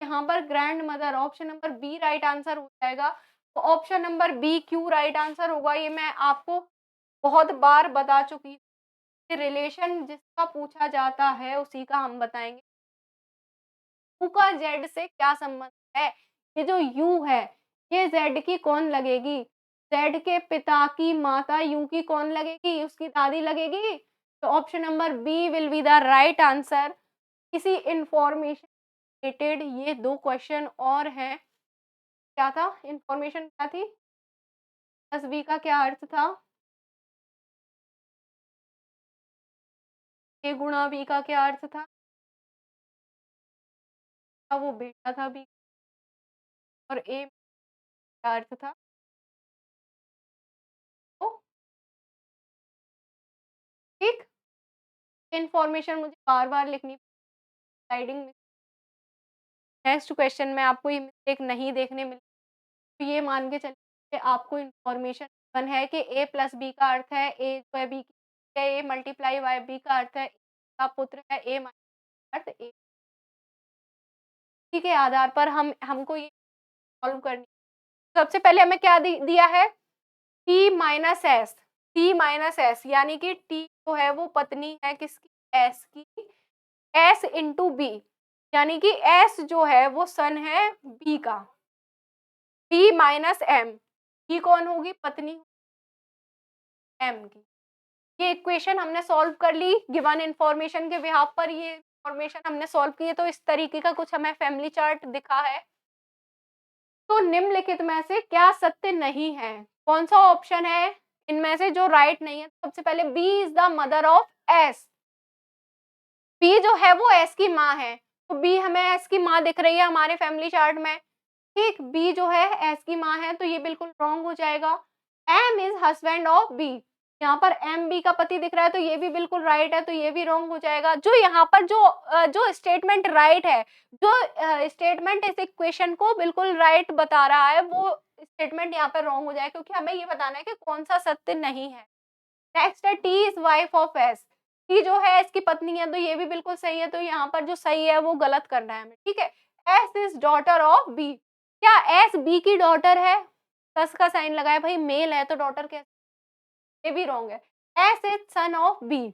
यहाँ पर grandmother, option number B right answer हो जाएगा। तो ऑप्शन नंबर बी क्यों राइट आंसर होगा ये मैं आपको बहुत बार बता चुकी हूँ। रिलेशन जिसका पूछा जाता है उसी का हम बताएंगे। यू का जेड से क्या संबंध है? ये जो यू है ये जेड की कौन लगेगी? जेड के पिता की माता यू की कौन लगेगी? उसकी दादी लगेगी। तो option number B will be the right answer. इसी इंफॉर्मेशन रिलेटेड ये दो क्वेश्चन और हैं। क्या था? इंफॉर्मेशन क्या थी? प्लस बी का क्या अर्थ था? ए गुणा बी का क्या अर्थ था? वो बेटा था बी, और ए का अर्थ था तो ठीक। इंफॉर्मेशन मुझे बार बार लिखनी स्लाइडिंग में। नेक्स्ट क्वेश्चन में आपको ये मिस्टेक नहीं देखने मिली, तो ये मान के चलिए आपको इंफॉर्मेशन वन है कि ए प्लस बी का अर्थ है ए जो है बी है, ए मल्टीप्लाई वाई बी का अर्थ है का पुत्र है ए अर्थ ए के आधार पर हमको ये सॉल्व करनी। सबसे पहले हमें क्या दिया है? T minus S, T minus S, यानी कि टी जो है वो पत्नी है किसकी? एस की। एस इंटू बी, यानी कि एस जो है वो सन है बी का। बी माइनस एम, ये कौन होगी? पत्नी एम की। ये इक्वेशन हमने सॉल्व कर ली गिवन इन्फॉर्मेशन के बिहाफ पर। ये इन्फॉर्मेशन हमने सॉल्व की है, तो इस तरीके का कुछ हमें फैमिली चार्ट दिखा है। तो निम्नलिखित में से क्या सत्य नहीं है? कौन सा ऑप्शन है इनमें से जो राइट नहीं है? सबसे पहले B is the mother of S, B जो है वो एस की माँ है, तो बी हमें एस की माँ दिख रही है हमारे फैमिली चार्ट में। ठीक, बी जो है एस की माँ है, तो ये बिल्कुल रॉन्ग हो जाएगा। M is husband of B, यहाँ पर एम बी का पति दिख रहा है, तो ये भी बिल्कुल राइट है, तो ये भी रॉन्ग हो जाएगा। जो यहाँ पर जो स्टेटमेंट राइट है, जो स्टेटमेंट इस इक्वेशन को बिल्कुल राइट बता रहा है, वो स्टेटमेंट यहाँ पर रॉन्ग हो जाएगा, क्योंकि हमें ये बताना है कि कौन सा सत्य नहीं है। नेक्स्ट है T is wife of S, T जो है इसकी पत्नी है, तो ये भी बिल्कुल सही है, तो यहाँ पर जो सही है वो गलत करना है हमें। ठीक है, S is daughter of B, क्या एस बी की डॉटर है? प्लस का साइन लगाया, भाई मेल है तो डॉटर कैसे? ये भी रॉन्ग है। S is son of B,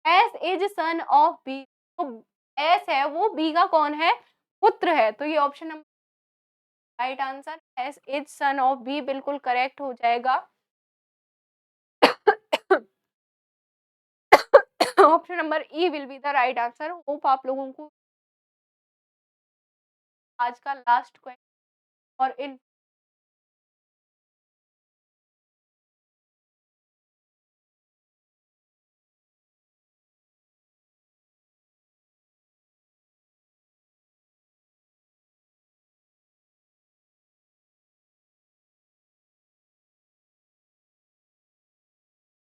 S is son of B, तो एस है वो बी का कौन है? पुत्र है, तो ये option number right answer S is son of B बिल्कुल करेक्ट हो जाएगा। Option number E will be the right answer. Hope आप लोगों को आज का लास्ट क्वेश्चन और इन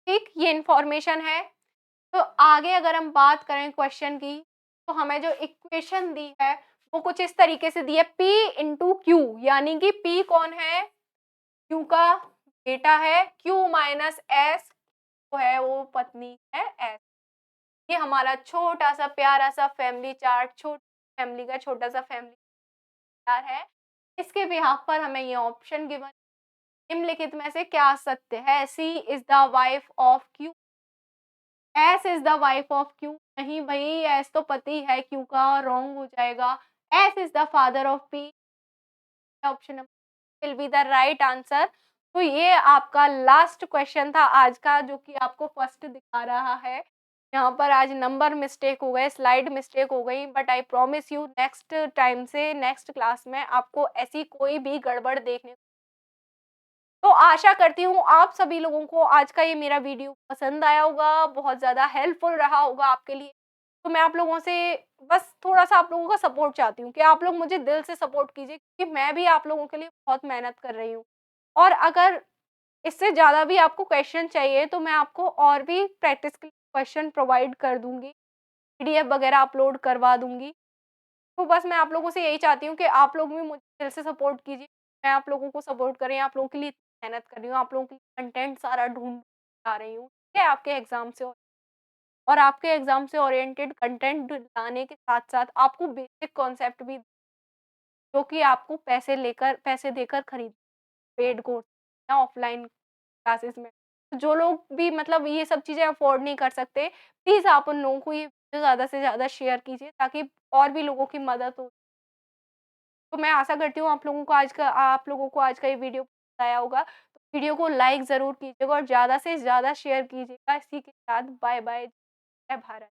ठीक, ये इन्फॉर्मेशन है। तो आगे अगर हम बात करें क्वेश्चन की, तो हमें जो इक्वेशन दी है वो कुछ इस तरीके से दी है, P इंटू क्यू, यानी कि P कौन है, Q का बेटा है, Q माइनस S वो है, वो पत्नी है S। ये हमारा छोटा सा प्यारा सा फैमिली चार्ट, छोटी फैमिली का छोटा सा फैमिली चार्ट है। इसके बिहाफ पर हमें ये ऑप्शन गिवन, निम्नलिखित में से क्या सत्य है, C is the wife of Q, S is the wife of Q, नहीं भाई एस तो पति है क्यू का, रॉन्ग हो जाएगा। S is the father of P, option will be the right answer. तो ये आपका लास्ट क्वेश्चन था आज का, जो कि आपको फर्स्ट दिखा रहा है। यहाँ पर आज नंबर मिस्टेक हो गए, स्लाइड मिस्टेक हो गई, but I promise you next time से नेक्स्ट क्लास में आपको ऐसी कोई भी गड़बड़ देखने। तो आशा करती हूँ आप सभी लोगों को आज का ये मेरा वीडियो पसंद आया होगा, बहुत ज़्यादा हेल्पफुल रहा होगा आपके लिए। तो मैं आप लोगों से बस थोड़ा-सा आप लोगों का सपोर्ट चाहती हूँ कि आप लोग मुझे दिल से सपोर्ट कीजिए, क्योंकि मैं भी आप लोगों के लिए बहुत मेहनत कर रही हूँ। और अगर इससे ज़्यादा भी आपको क्वेश्चन चाहिए तो मैं आपको और भी प्रैक्टिस के क्वेश्चन प्रोवाइड कर दूँगी, पीडीएफ वगैरह अपलोड करवा दूँगी। तो बस मैं आप लोगों से यही चाहती हूँ कि आप लोग भी मुझे दिल से सपोर्ट कीजिए। मैं आप लोगों को सपोर्ट कर रही हूँ, आप लोगों के लिए मेहनत कर रही हूँ, आप लोगों के लिए कंटेंट सारा ढूँढ ला रही हूँ, ठीक है? आपके एग्ज़ाम से और आपके एग्ज़ाम से ओरिएंटेड कंटेंट लाने के साथ-साथ आपको बेसिक कॉन्सेप्ट भी, जो कि आपको पैसे देकर खरीद पेड कोर्स या ऑफलाइन क्लासेस में। तो जो लोग भी मतलब ये सब चीज़ें अफ़ोर्ड नहीं कर सकते, प्लीज़ आप उन लोगों को ये वीडियो ज़्यादा से ज़्यादा शेयर कीजिए, ताकि और भी लोगों की मदद हो। तो मैं आशा करती हूँ आप लोगों को आज का ये वीडियो पसंद आया होगा। तो वीडियो को लाइक ज़रूर कीजिएगा और ज़्यादा से ज़्यादा शेयर कीजिएगा। इसी के साथ बाय बाय, जय भारत।